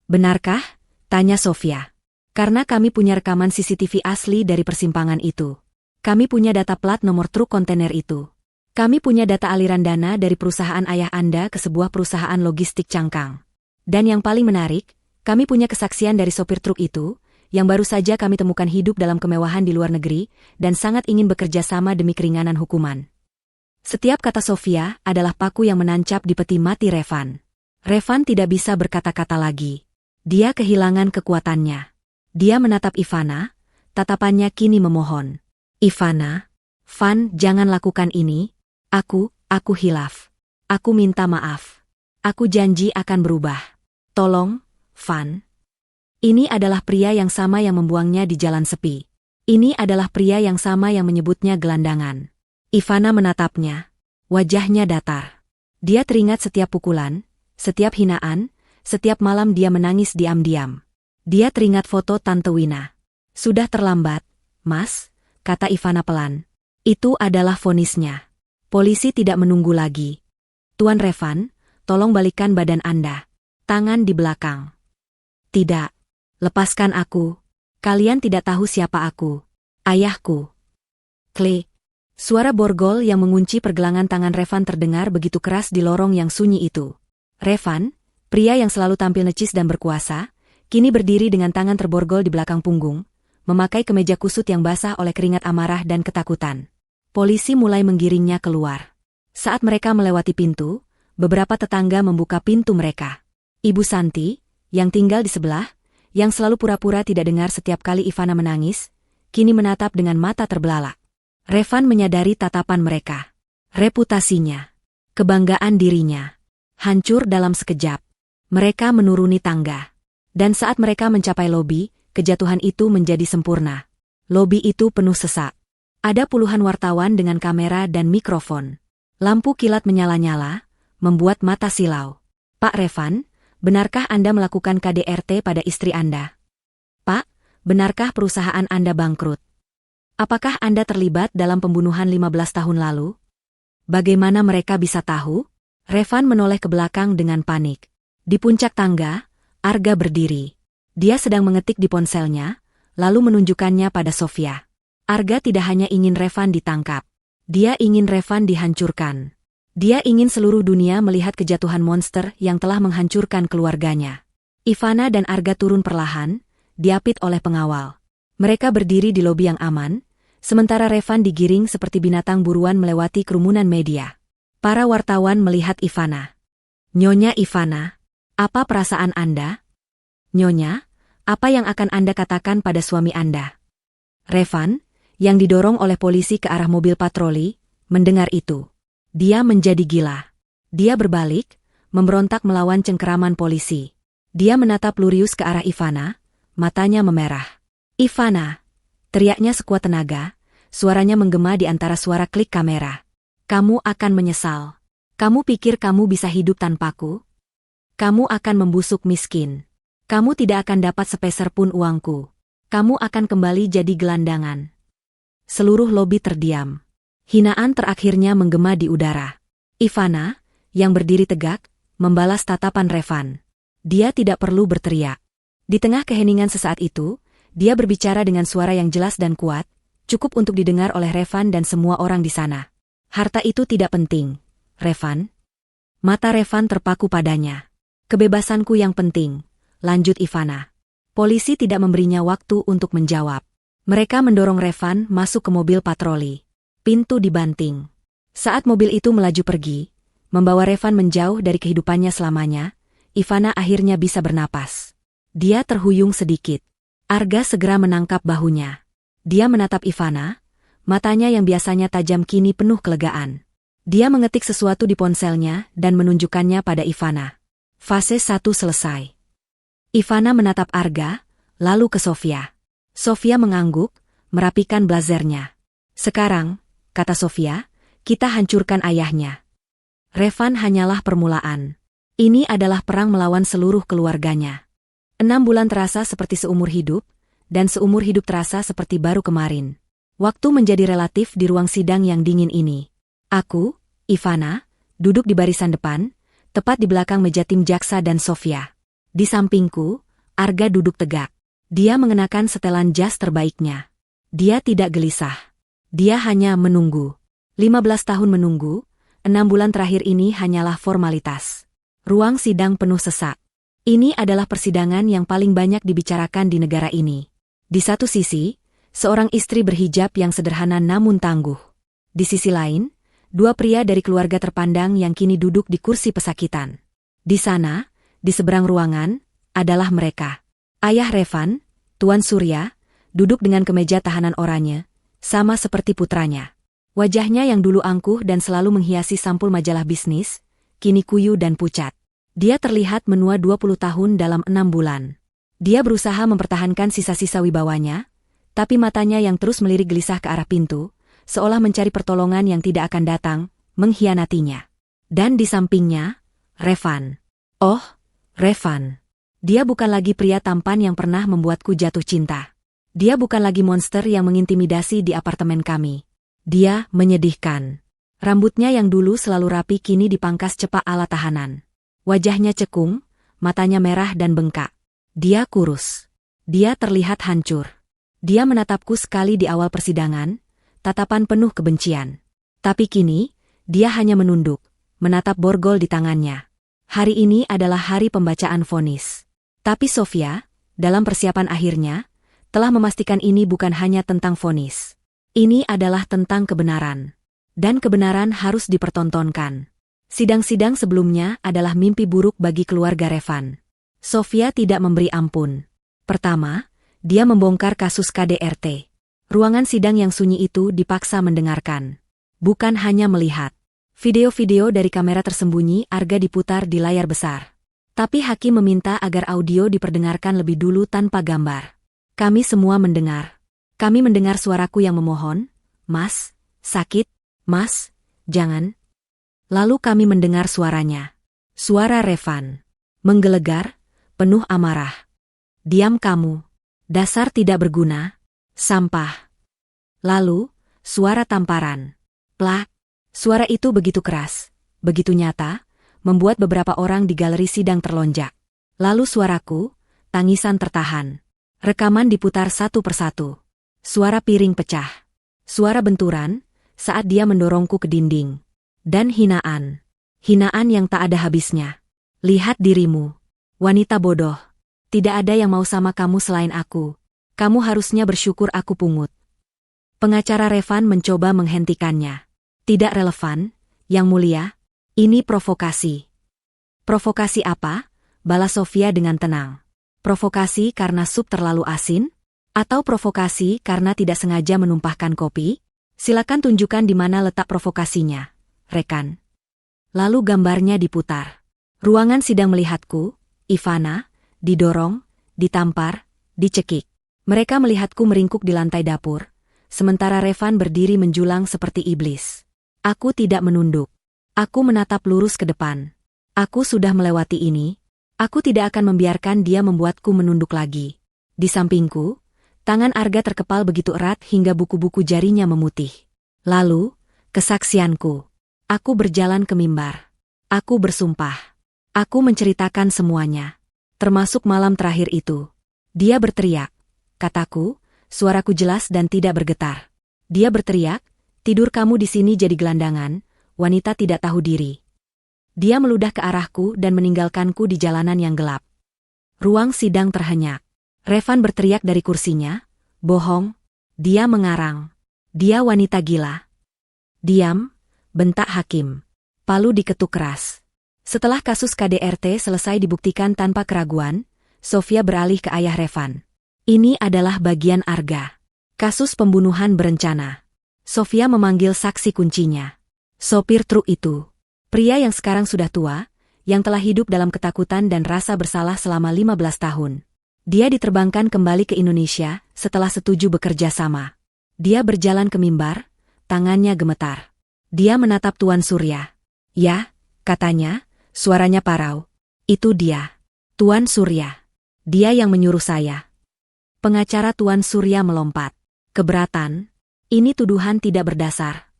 Benarkah? Tanya Sofia. Karena kami punya rekaman CCTV asli dari persimpangan itu. Kami punya data plat nomor truk kontainer itu. Kami punya data aliran dana dari perusahaan ayah Anda ke sebuah perusahaan logistik cangkang. Dan yang paling menarik, kami punya kesaksian dari sopir truk itu, yang baru saja kami temukan hidup dalam kemewahan di luar negeri, dan sangat ingin bekerja sama demi keringanan hukuman. Setiap kata Sofia adalah paku yang menancap di peti mati Revan. Revan tidak bisa berkata-kata lagi. Dia kehilangan kekuatannya. Dia menatap Ivana, tatapannya kini memohon. Ivana, Van, jangan lakukan ini. Aku hilaf. Aku minta maaf. Aku janji akan berubah. Tolong, Van. Ini adalah pria yang sama yang membuangnya di jalan sepi. Ini adalah pria yang sama yang menyebutnya gelandangan. Ivana menatapnya. Wajahnya datar. Dia teringat setiap pukulan, setiap hinaan, setiap malam dia menangis diam-diam. Dia teringat foto Tante Wina. Sudah terlambat, Mas, kata Ivana pelan. Itu adalah vonisnya. Polisi tidak menunggu lagi. Tuan Revan, tolong balikan badan Anda. Tangan di belakang. Tidak. Lepaskan aku. Kalian tidak tahu siapa aku. Ayahku. Klik. Suara borgol yang mengunci pergelangan tangan Revan terdengar begitu keras di lorong yang sunyi itu. Revan, pria yang selalu tampil necis dan berkuasa, kini berdiri dengan tangan terborgol di belakang punggung, memakai kemeja kusut yang basah oleh keringat amarah dan ketakutan. Polisi mulai menggiringnya keluar. Saat mereka melewati pintu, beberapa tetangga membuka pintu mereka. Ibu Santi, yang tinggal di sebelah, yang selalu pura-pura tidak dengar setiap kali Ivana menangis, kini menatap dengan mata terbelalak. Revan menyadari tatapan mereka. Reputasinya, kebanggaan dirinya, hancur dalam sekejap. Mereka menuruni tangga. Dan saat mereka mencapai lobi, kejatuhan itu menjadi sempurna. Lobi itu penuh sesak. Ada puluhan wartawan dengan kamera dan mikrofon. Lampu kilat menyala-nyala, membuat mata silau. Pak Revan, benarkah Anda melakukan KDRT pada istri Anda? Pak, benarkah perusahaan Anda bangkrut? Apakah Anda terlibat dalam pembunuhan 15 tahun lalu? Bagaimana mereka bisa tahu? Revan menoleh ke belakang dengan panik. Di puncak tangga, Arga berdiri. Dia sedang mengetik di ponselnya, lalu menunjukkannya pada Sofia. Arga tidak hanya ingin Revan ditangkap. Dia ingin Revan dihancurkan. Dia ingin seluruh dunia melihat kejatuhan monster yang telah menghancurkan keluarganya. Ivana dan Arga turun perlahan, diapit oleh pengawal. Mereka berdiri di lobi yang aman, sementara Revan digiring seperti binatang buruan melewati kerumunan media. Para wartawan melihat Ivana. Nyonya Ivana, apa perasaan Anda? Nyonya, apa yang akan Anda katakan pada suami Anda? Revan, yang didorong oleh polisi ke arah mobil patroli, mendengar itu. Dia menjadi gila. Dia berbalik, memberontak melawan cengkeraman polisi. Dia menatap lurius ke arah Ivana, matanya memerah. Ivana, teriaknya sekuat tenaga, suaranya menggema di antara suara klik kamera. Kamu akan menyesal. Kamu pikir kamu bisa hidup tanpaku? Kamu akan membusuk miskin. Kamu tidak akan dapat sepeser pun uangku. Kamu akan kembali jadi gelandangan. Seluruh lobi terdiam. Hinaan terakhirnya menggema di udara. Ivana, yang berdiri tegak, membalas tatapan Revan. Dia tidak perlu berteriak. Di tengah keheningan sesaat itu, dia berbicara dengan suara yang jelas dan kuat, cukup untuk didengar oleh Revan dan semua orang di sana. Harta itu tidak penting, Revan. Mata Revan terpaku padanya. Kebebasanku yang penting, lanjut Ivana. Polisi tidak memberinya waktu untuk menjawab. Mereka mendorong Revan masuk ke mobil patroli. Pintu dibanting. Saat mobil itu melaju pergi, membawa Revan menjauh dari kehidupannya selamanya, Ivana akhirnya bisa bernapas. Dia terhuyung sedikit. Arga segera menangkap bahunya. Dia menatap Ivana, matanya yang biasanya tajam kini penuh kelegaan. Dia mengetik sesuatu di ponselnya dan menunjukkannya pada Ivana. Fase 1 selesai. Ivana menatap Arga, lalu ke Sofia. Sofia mengangguk, merapikan blazernya. Sekarang, kata Sofia, kita hancurkan ayahnya. Revan hanyalah permulaan. Ini adalah perang melawan seluruh keluarganya. 6 bulan terasa seperti seumur hidup, dan seumur hidup terasa seperti baru kemarin. Waktu menjadi relatif di ruang sidang yang dingin ini. Aku, Ivana, duduk di barisan depan, tepat di belakang meja tim jaksa dan Sofia. Di sampingku, Arga duduk tegak. Dia mengenakan setelan jas terbaiknya. Dia tidak gelisah. Dia hanya menunggu. 15 tahun menunggu, 6 bulan terakhir ini hanyalah formalitas. Ruang sidang penuh sesak. Ini adalah persidangan yang paling banyak dibicarakan di negara ini. Di satu sisi, seorang istri berhijab yang sederhana namun tangguh. Di sisi lain, 2 pria dari keluarga terpandang yang kini duduk di kursi pesakitan. Di sana, di seberang ruangan, adalah mereka. Ayah Revan, Tuan Surya, duduk dengan kemeja tahanan oranye, sama seperti putranya. Wajahnya yang dulu angkuh dan selalu menghiasi sampul majalah bisnis, kini kuyu dan pucat. Dia terlihat menua 20 tahun dalam 6 bulan. Dia berusaha mempertahankan sisa-sisa wibawanya, tapi matanya yang terus melirik gelisah ke arah pintu, seolah mencari pertolongan yang tidak akan datang, mengkhianatinya. Dan di sampingnya, Revan. Oh, Revan. Dia bukan lagi pria tampan yang pernah membuatku jatuh cinta. Dia bukan lagi monster yang mengintimidasi di apartemen kami. Dia menyedihkan. Rambutnya yang dulu selalu rapi kini dipangkas cepak ala tahanan. Wajahnya cekung, matanya merah dan bengkak. Dia kurus. Dia terlihat hancur. Dia menatapku sekali di awal persidangan, tatapan penuh kebencian. Tapi kini, dia hanya menunduk, menatap borgol di tangannya. Hari ini adalah hari pembacaan vonis. Tapi Sofia, dalam persiapan akhirnya, telah memastikan ini bukan hanya tentang vonis. Ini adalah tentang kebenaran. Dan kebenaran harus dipertontonkan. Sidang-sidang sebelumnya adalah mimpi buruk bagi keluarga Revan. Sofia tidak memberi ampun. Pertama, dia membongkar kasus KDRT. Ruangan sidang yang sunyi itu dipaksa mendengarkan. Bukan hanya melihat. Video-video dari kamera tersembunyi Arga diputar di layar besar. Tapi hakim meminta agar audio diperdengarkan lebih dulu tanpa gambar. Kami semua mendengar. Kami mendengar suaraku yang memohon, "Mas, sakit, Mas, jangan." Lalu kami mendengar suaranya. Suara Revan. Menggelegar, penuh amarah. "Diam kamu. Dasar tidak berguna. Sampah." Lalu, suara tamparan. Plak. Suara itu begitu keras, begitu nyata, membuat beberapa orang di galeri sidang terlonjak. Lalu suaraku, tangisan tertahan. Rekaman diputar satu persatu. Suara piring pecah. Suara benturan, saat dia mendorongku ke dinding. Dan hinaan. Hinaan yang tak ada habisnya. "Lihat dirimu. Wanita bodoh. Tidak ada yang mau sama kamu selain aku. Kamu harusnya bersyukur aku pungut." Pengacara Revan mencoba menghentikannya. "Tidak relevan, Yang Mulia. Ini provokasi." "Provokasi apa?" balas Sofia dengan tenang. "Provokasi karena sup terlalu asin? Atau provokasi karena tidak sengaja menumpahkan kopi? Silakan tunjukkan di mana letak provokasinya, rekan." Lalu gambarnya diputar. Ruangan sidang melihatku, Ivana, didorong, ditampar, dicekik. Mereka melihatku meringkuk di lantai dapur, sementara Revan berdiri menjulang seperti iblis. Aku tidak menunduk. Aku menatap lurus ke depan. Aku sudah melewati ini. Aku tidak akan membiarkan dia membuatku menunduk lagi. Di sampingku, tangan Arga terkepal begitu erat hingga buku-buku jarinya memutih. Lalu, kesaksianku. Aku berjalan ke mimbar. Aku bersumpah. Aku menceritakan semuanya. Termasuk malam terakhir itu. Dia berteriak. Kataku, suaraku jelas dan tidak bergetar. Dia berteriak, Tidur kamu di sini jadi gelandangan, wanita tidak tahu diri. Dia meludah ke arahku dan meninggalkanku di jalanan yang gelap. Ruang sidang terhenyak. Revan berteriak dari kursinya, "Bohong!" Dia mengarang. "Dia wanita gila." "Diam," bentak hakim. Palu diketuk keras. Setelah kasus KDRT selesai dibuktikan tanpa keraguan, Sofia beralih ke ayah Revan. "Ini adalah bagian Arga. Kasus pembunuhan berencana." Sofia memanggil saksi kuncinya. Sopir truk itu. Pria yang sekarang sudah tua, yang telah hidup dalam ketakutan dan rasa bersalah selama 15 tahun. Dia diterbangkan kembali ke Indonesia setelah setuju bekerja sama. Dia berjalan ke mimbar, tangannya gemetar. Dia menatap Tuan Surya. "Ya," katanya, suaranya parau. "Itu dia. Tuan Surya. Dia yang menyuruh saya." Pengacara Tuan Surya melompat. "Keberatan? Ini tuduhan tidak berdasar."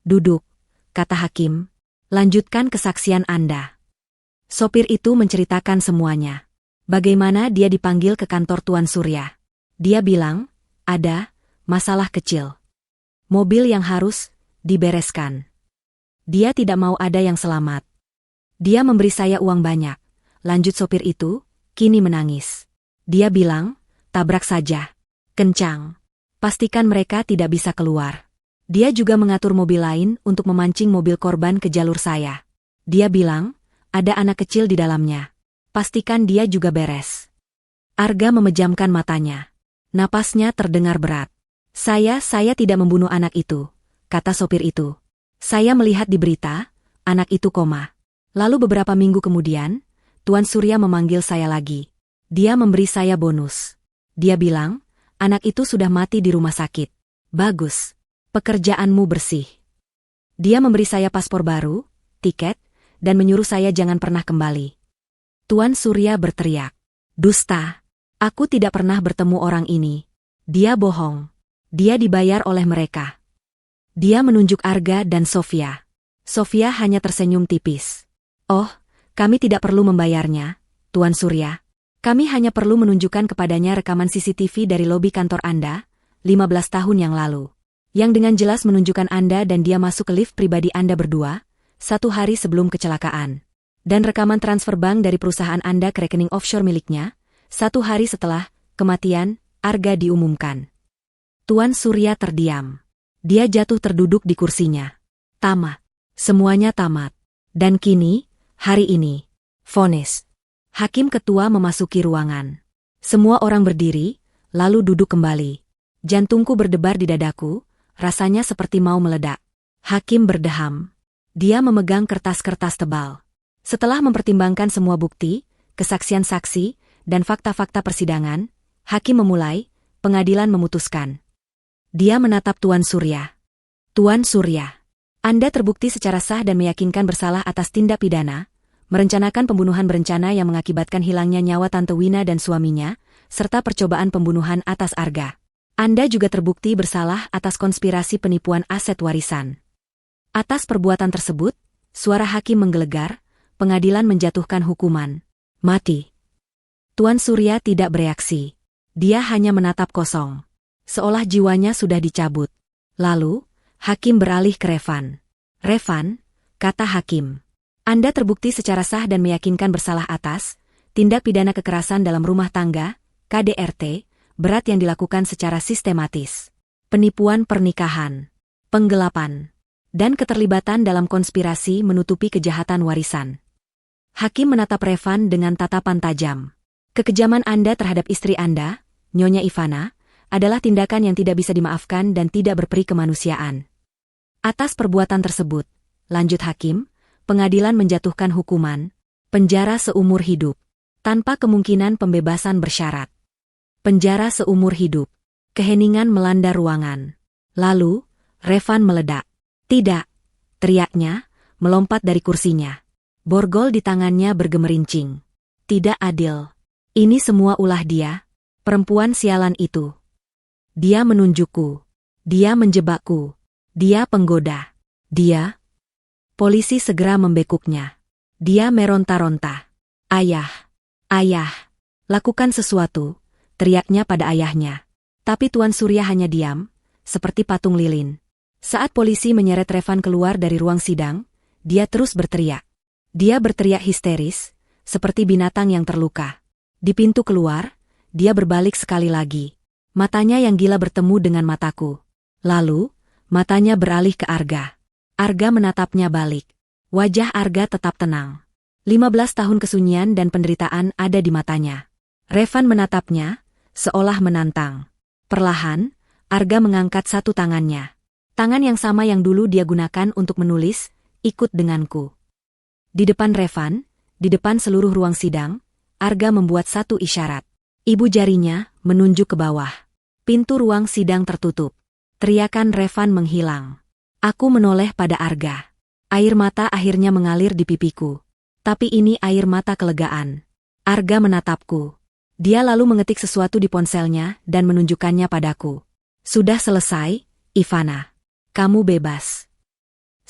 "Duduk," kata hakim. "Lanjutkan kesaksian Anda." Sopir itu menceritakan semuanya. Bagaimana dia dipanggil ke kantor Tuan Surya. Dia bilang, ada masalah kecil. Mobil yang harus dibereskan. Dia tidak mau ada yang selamat. Dia memberi saya uang banyak. Lanjut sopir itu, kini menangis. Dia bilang, tabrak saja. Kencang. Pastikan mereka tidak bisa keluar. Dia juga mengatur mobil lain untuk memancing mobil korban ke jalur saya. Dia bilang, ada anak kecil di dalamnya. Pastikan dia juga beres. Arga memejamkan matanya. Napasnya terdengar berat. Saya tidak membunuh anak itu, kata sopir itu. Saya melihat di berita, anak itu koma. Lalu beberapa minggu kemudian, Tuan Surya memanggil saya lagi. Dia memberi saya bonus. Dia bilang, anak itu sudah mati di rumah sakit. Bagus. Pekerjaanmu bersih. Dia memberi saya paspor baru, tiket, dan menyuruh saya jangan pernah kembali. Tuan Surya berteriak. Dusta. Aku tidak pernah bertemu orang ini. Dia bohong. Dia dibayar oleh mereka. Dia menunjuk Arga dan Sofia. Sofia hanya tersenyum tipis. Oh, kami tidak perlu membayarnya, Tuan Surya. Kami hanya perlu menunjukkan kepadanya rekaman CCTV dari lobi kantor Anda, 15 tahun yang lalu. Yang dengan jelas menunjukkan Anda dan dia masuk ke lift pribadi Anda berdua, 1 hari sebelum kecelakaan. Dan rekaman transfer bank dari perusahaan Anda ke rekening offshore miliknya, 1 hari setelah kematian Arga diumumkan. Tuan Surya terdiam. Dia jatuh terduduk di kursinya. Tamat. Semuanya tamat. Dan kini, hari ini, vonis. Hakim ketua memasuki ruangan. Semua orang berdiri, lalu duduk kembali. Jantungku berdebar di dadaku, rasanya seperti mau meledak. Hakim berdeham. Dia memegang kertas-kertas tebal. Setelah mempertimbangkan semua bukti, kesaksian saksi, dan fakta-fakta persidangan, hakim memulai, pengadilan memutuskan. Dia menatap Tuan Surya. Tuan Surya, Anda terbukti secara sah dan meyakinkan bersalah atas tindak pidana, merencanakan pembunuhan berencana yang mengakibatkan hilangnya nyawa Tante Wina dan suaminya, serta percobaan pembunuhan atas Arga. Anda juga terbukti bersalah atas konspirasi penipuan aset warisan. Atas perbuatan tersebut, suara hakim menggelegar, pengadilan menjatuhkan hukuman mati. Tuan Surya tidak bereaksi. Dia hanya menatap kosong. Seolah jiwanya sudah dicabut. Lalu, hakim beralih ke Revan. Revan, kata hakim. Anda terbukti secara sah dan meyakinkan bersalah atas tindak pidana kekerasan dalam rumah tangga, KDRT, berat yang dilakukan secara sistematis. Penipuan pernikahan, penggelapan, dan keterlibatan dalam konspirasi menutupi kejahatan warisan. Hakim menatap Revan dengan tatapan tajam. Kekejaman Anda terhadap istri Anda, Nyonya Ivana, adalah tindakan yang tidak bisa dimaafkan dan tidak berperi kemanusiaan. Atas perbuatan tersebut, lanjut hakim, pengadilan menjatuhkan hukuman penjara seumur hidup, tanpa kemungkinan pembebasan bersyarat. Penjara seumur hidup. Keheningan melanda ruangan. Lalu, Revan meledak. Tidak, teriaknya, melompat dari kursinya. Borgol di tangannya bergemerincing. Tidak adil. Ini semua ulah dia, perempuan sialan itu. Dia menunjukku. Dia menjebakku. Dia penggoda. Dia. Polisi segera membekuknya. Dia meronta-ronta. Ayah. Ayah. Lakukan sesuatu, teriaknya pada ayahnya. Tapi Tuan Surya hanya diam, seperti patung lilin. Saat polisi menyeret Revan keluar dari ruang sidang, dia terus berteriak. Dia berteriak histeris, seperti binatang yang terluka. Di pintu keluar, dia berbalik sekali lagi. Matanya yang gila bertemu dengan mataku. Lalu, matanya beralih ke Arga. Arga menatapnya balik. Wajah Arga tetap tenang. 15 tahun kesunyian dan penderitaan ada di matanya. Revan menatapnya, seolah menantang. Perlahan, Arga mengangkat satu tangannya. Tangan yang sama yang dulu dia gunakan untuk menulis, ikut denganku. Di depan Revan, di depan seluruh ruang sidang, Arga membuat satu isyarat. Ibu jarinya menunjuk ke bawah. Pintu ruang sidang tertutup. Teriakan Revan menghilang. Aku menoleh pada Arga. Air mata akhirnya mengalir di pipiku. Tapi ini air mata kelegaan. Arga menatapku. Dia lalu mengetik sesuatu di ponselnya dan menunjukkannya padaku. Sudah selesai, Ivana. Kamu bebas.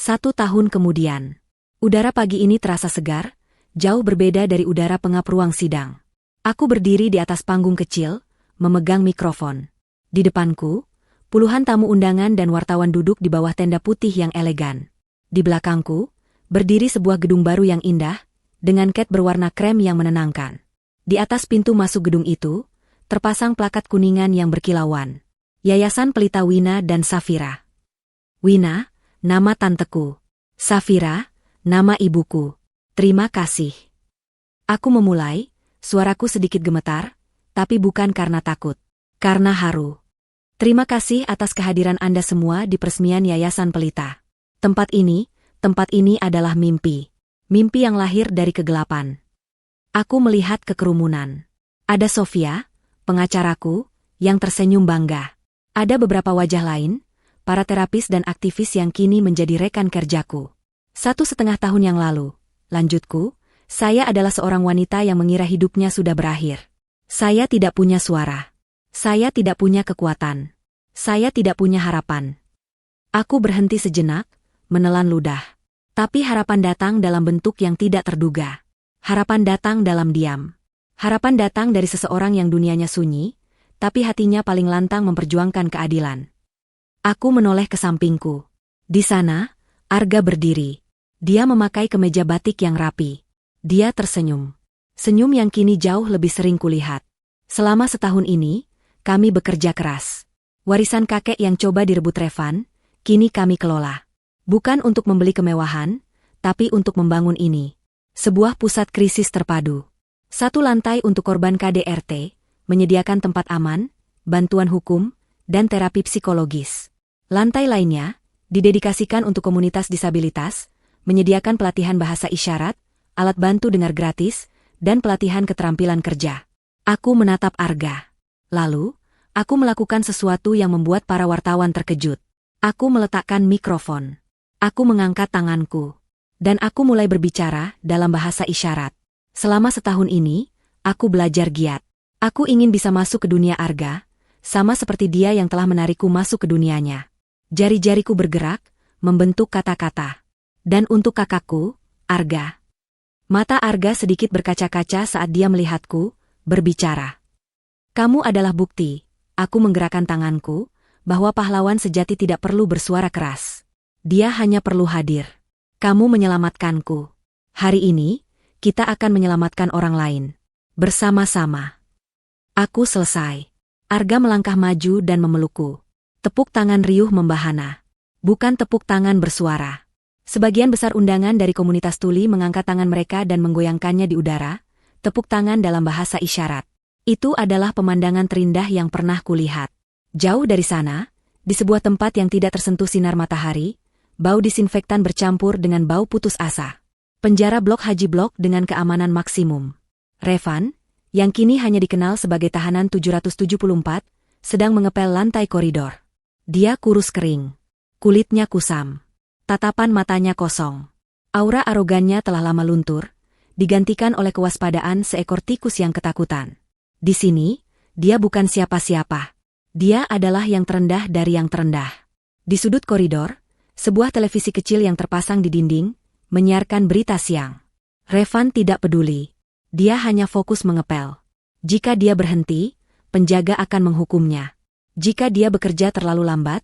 1 tahun kemudian. Udara pagi ini terasa segar, jauh berbeda dari udara pengap ruang sidang. Aku berdiri di atas panggung kecil, memegang mikrofon. Di depanku, puluhan tamu undangan dan wartawan duduk di bawah tenda putih yang elegan. Di belakangku, berdiri sebuah gedung baru yang indah, dengan cat berwarna krem yang menenangkan. Di atas pintu masuk gedung itu, terpasang plakat kuningan yang berkilauan. Yayasan Pelita Wina dan Safira. Wina, nama tanteku. Safira, nama ibuku. Terima kasih. Aku memulai, suaraku sedikit gemetar, tapi bukan karena takut. Karena haru. Terima kasih atas kehadiran Anda semua di peresmian Yayasan Pelita. Tempat ini adalah mimpi. Mimpi yang lahir dari kegelapan. Aku melihat kekerumunan. Ada Sofia, pengacaraku, yang tersenyum bangga. Ada beberapa wajah lain, para terapis dan aktivis yang kini menjadi rekan kerjaku. 1,5 tahun yang lalu, lanjutku, saya adalah seorang wanita yang mengira hidupnya sudah berakhir. Saya tidak punya suara. Saya tidak punya kekuatan. Saya tidak punya harapan. Aku berhenti sejenak, menelan ludah. Tapi harapan datang dalam bentuk yang tidak terduga. Harapan datang dalam diam. Harapan datang dari seseorang yang dunianya sunyi, tapi hatinya paling lantang memperjuangkan keadilan. Aku menoleh ke sampingku. Di sana, Arga berdiri. Dia memakai kemeja batik yang rapi. Dia tersenyum. Senyum yang kini jauh lebih sering kulihat. Selama setahun ini, kami bekerja keras. Warisan kakek yang coba direbut Revan, kini kami kelola. Bukan untuk membeli kemewahan, tapi untuk membangun ini. Sebuah pusat krisis terpadu. 1 lantai untuk korban KDRT, menyediakan tempat aman, bantuan hukum, dan terapi psikologis. Lantai lainnya, didedikasikan untuk komunitas disabilitas, menyediakan pelatihan bahasa isyarat, alat bantu dengar gratis, dan pelatihan keterampilan kerja. Aku menatap Arga. Lalu, aku melakukan sesuatu yang membuat para wartawan terkejut. Aku meletakkan mikrofon. Aku mengangkat tanganku. Dan aku mulai berbicara dalam bahasa isyarat. Selama setahun ini, aku belajar giat. Aku ingin bisa masuk ke dunia Arga, sama seperti dia yang telah menarikku masuk ke dunianya. Jari-jariku bergerak, membentuk kata-kata. Dan untuk kakakku, Arga. Mata Arga sedikit berkaca-kaca saat dia melihatku, berbicara. Kamu adalah bukti, aku menggerakkan tanganku, bahwa pahlawan sejati tidak perlu bersuara keras. Dia hanya perlu hadir. Kamu menyelamatkanku. Hari ini, kita akan menyelamatkan orang lain. Bersama-sama. Aku selesai. Arga melangkah maju dan memelukku. Tepuk tangan riuh membahana. Bukan tepuk tangan bersuara. Sebagian besar undangan dari komunitas tuli mengangkat tangan mereka dan menggoyangkannya di udara. Tepuk tangan dalam bahasa isyarat. Itu adalah pemandangan terindah yang pernah kulihat. Jauh dari sana, di sebuah tempat yang tidak tersentuh sinar matahari, bau disinfektan bercampur dengan bau putus asa. Penjara blok Haji Blok dengan keamanan maksimum. Revan, yang kini hanya dikenal sebagai tahanan 774, sedang mengepel lantai koridor. Dia kurus kering. Kulitnya kusam. Tatapan matanya kosong. Aura arogannya telah lama luntur, digantikan oleh kewaspadaan seekor tikus yang ketakutan. Di sini, dia bukan siapa-siapa. Dia adalah yang terendah dari yang terendah. Di sudut koridor, sebuah televisi kecil yang terpasang di dinding, menyiarkan berita siang. Revan tidak peduli. Dia hanya fokus mengepel. Jika dia berhenti, penjaga akan menghukumnya. Jika dia bekerja terlalu lambat,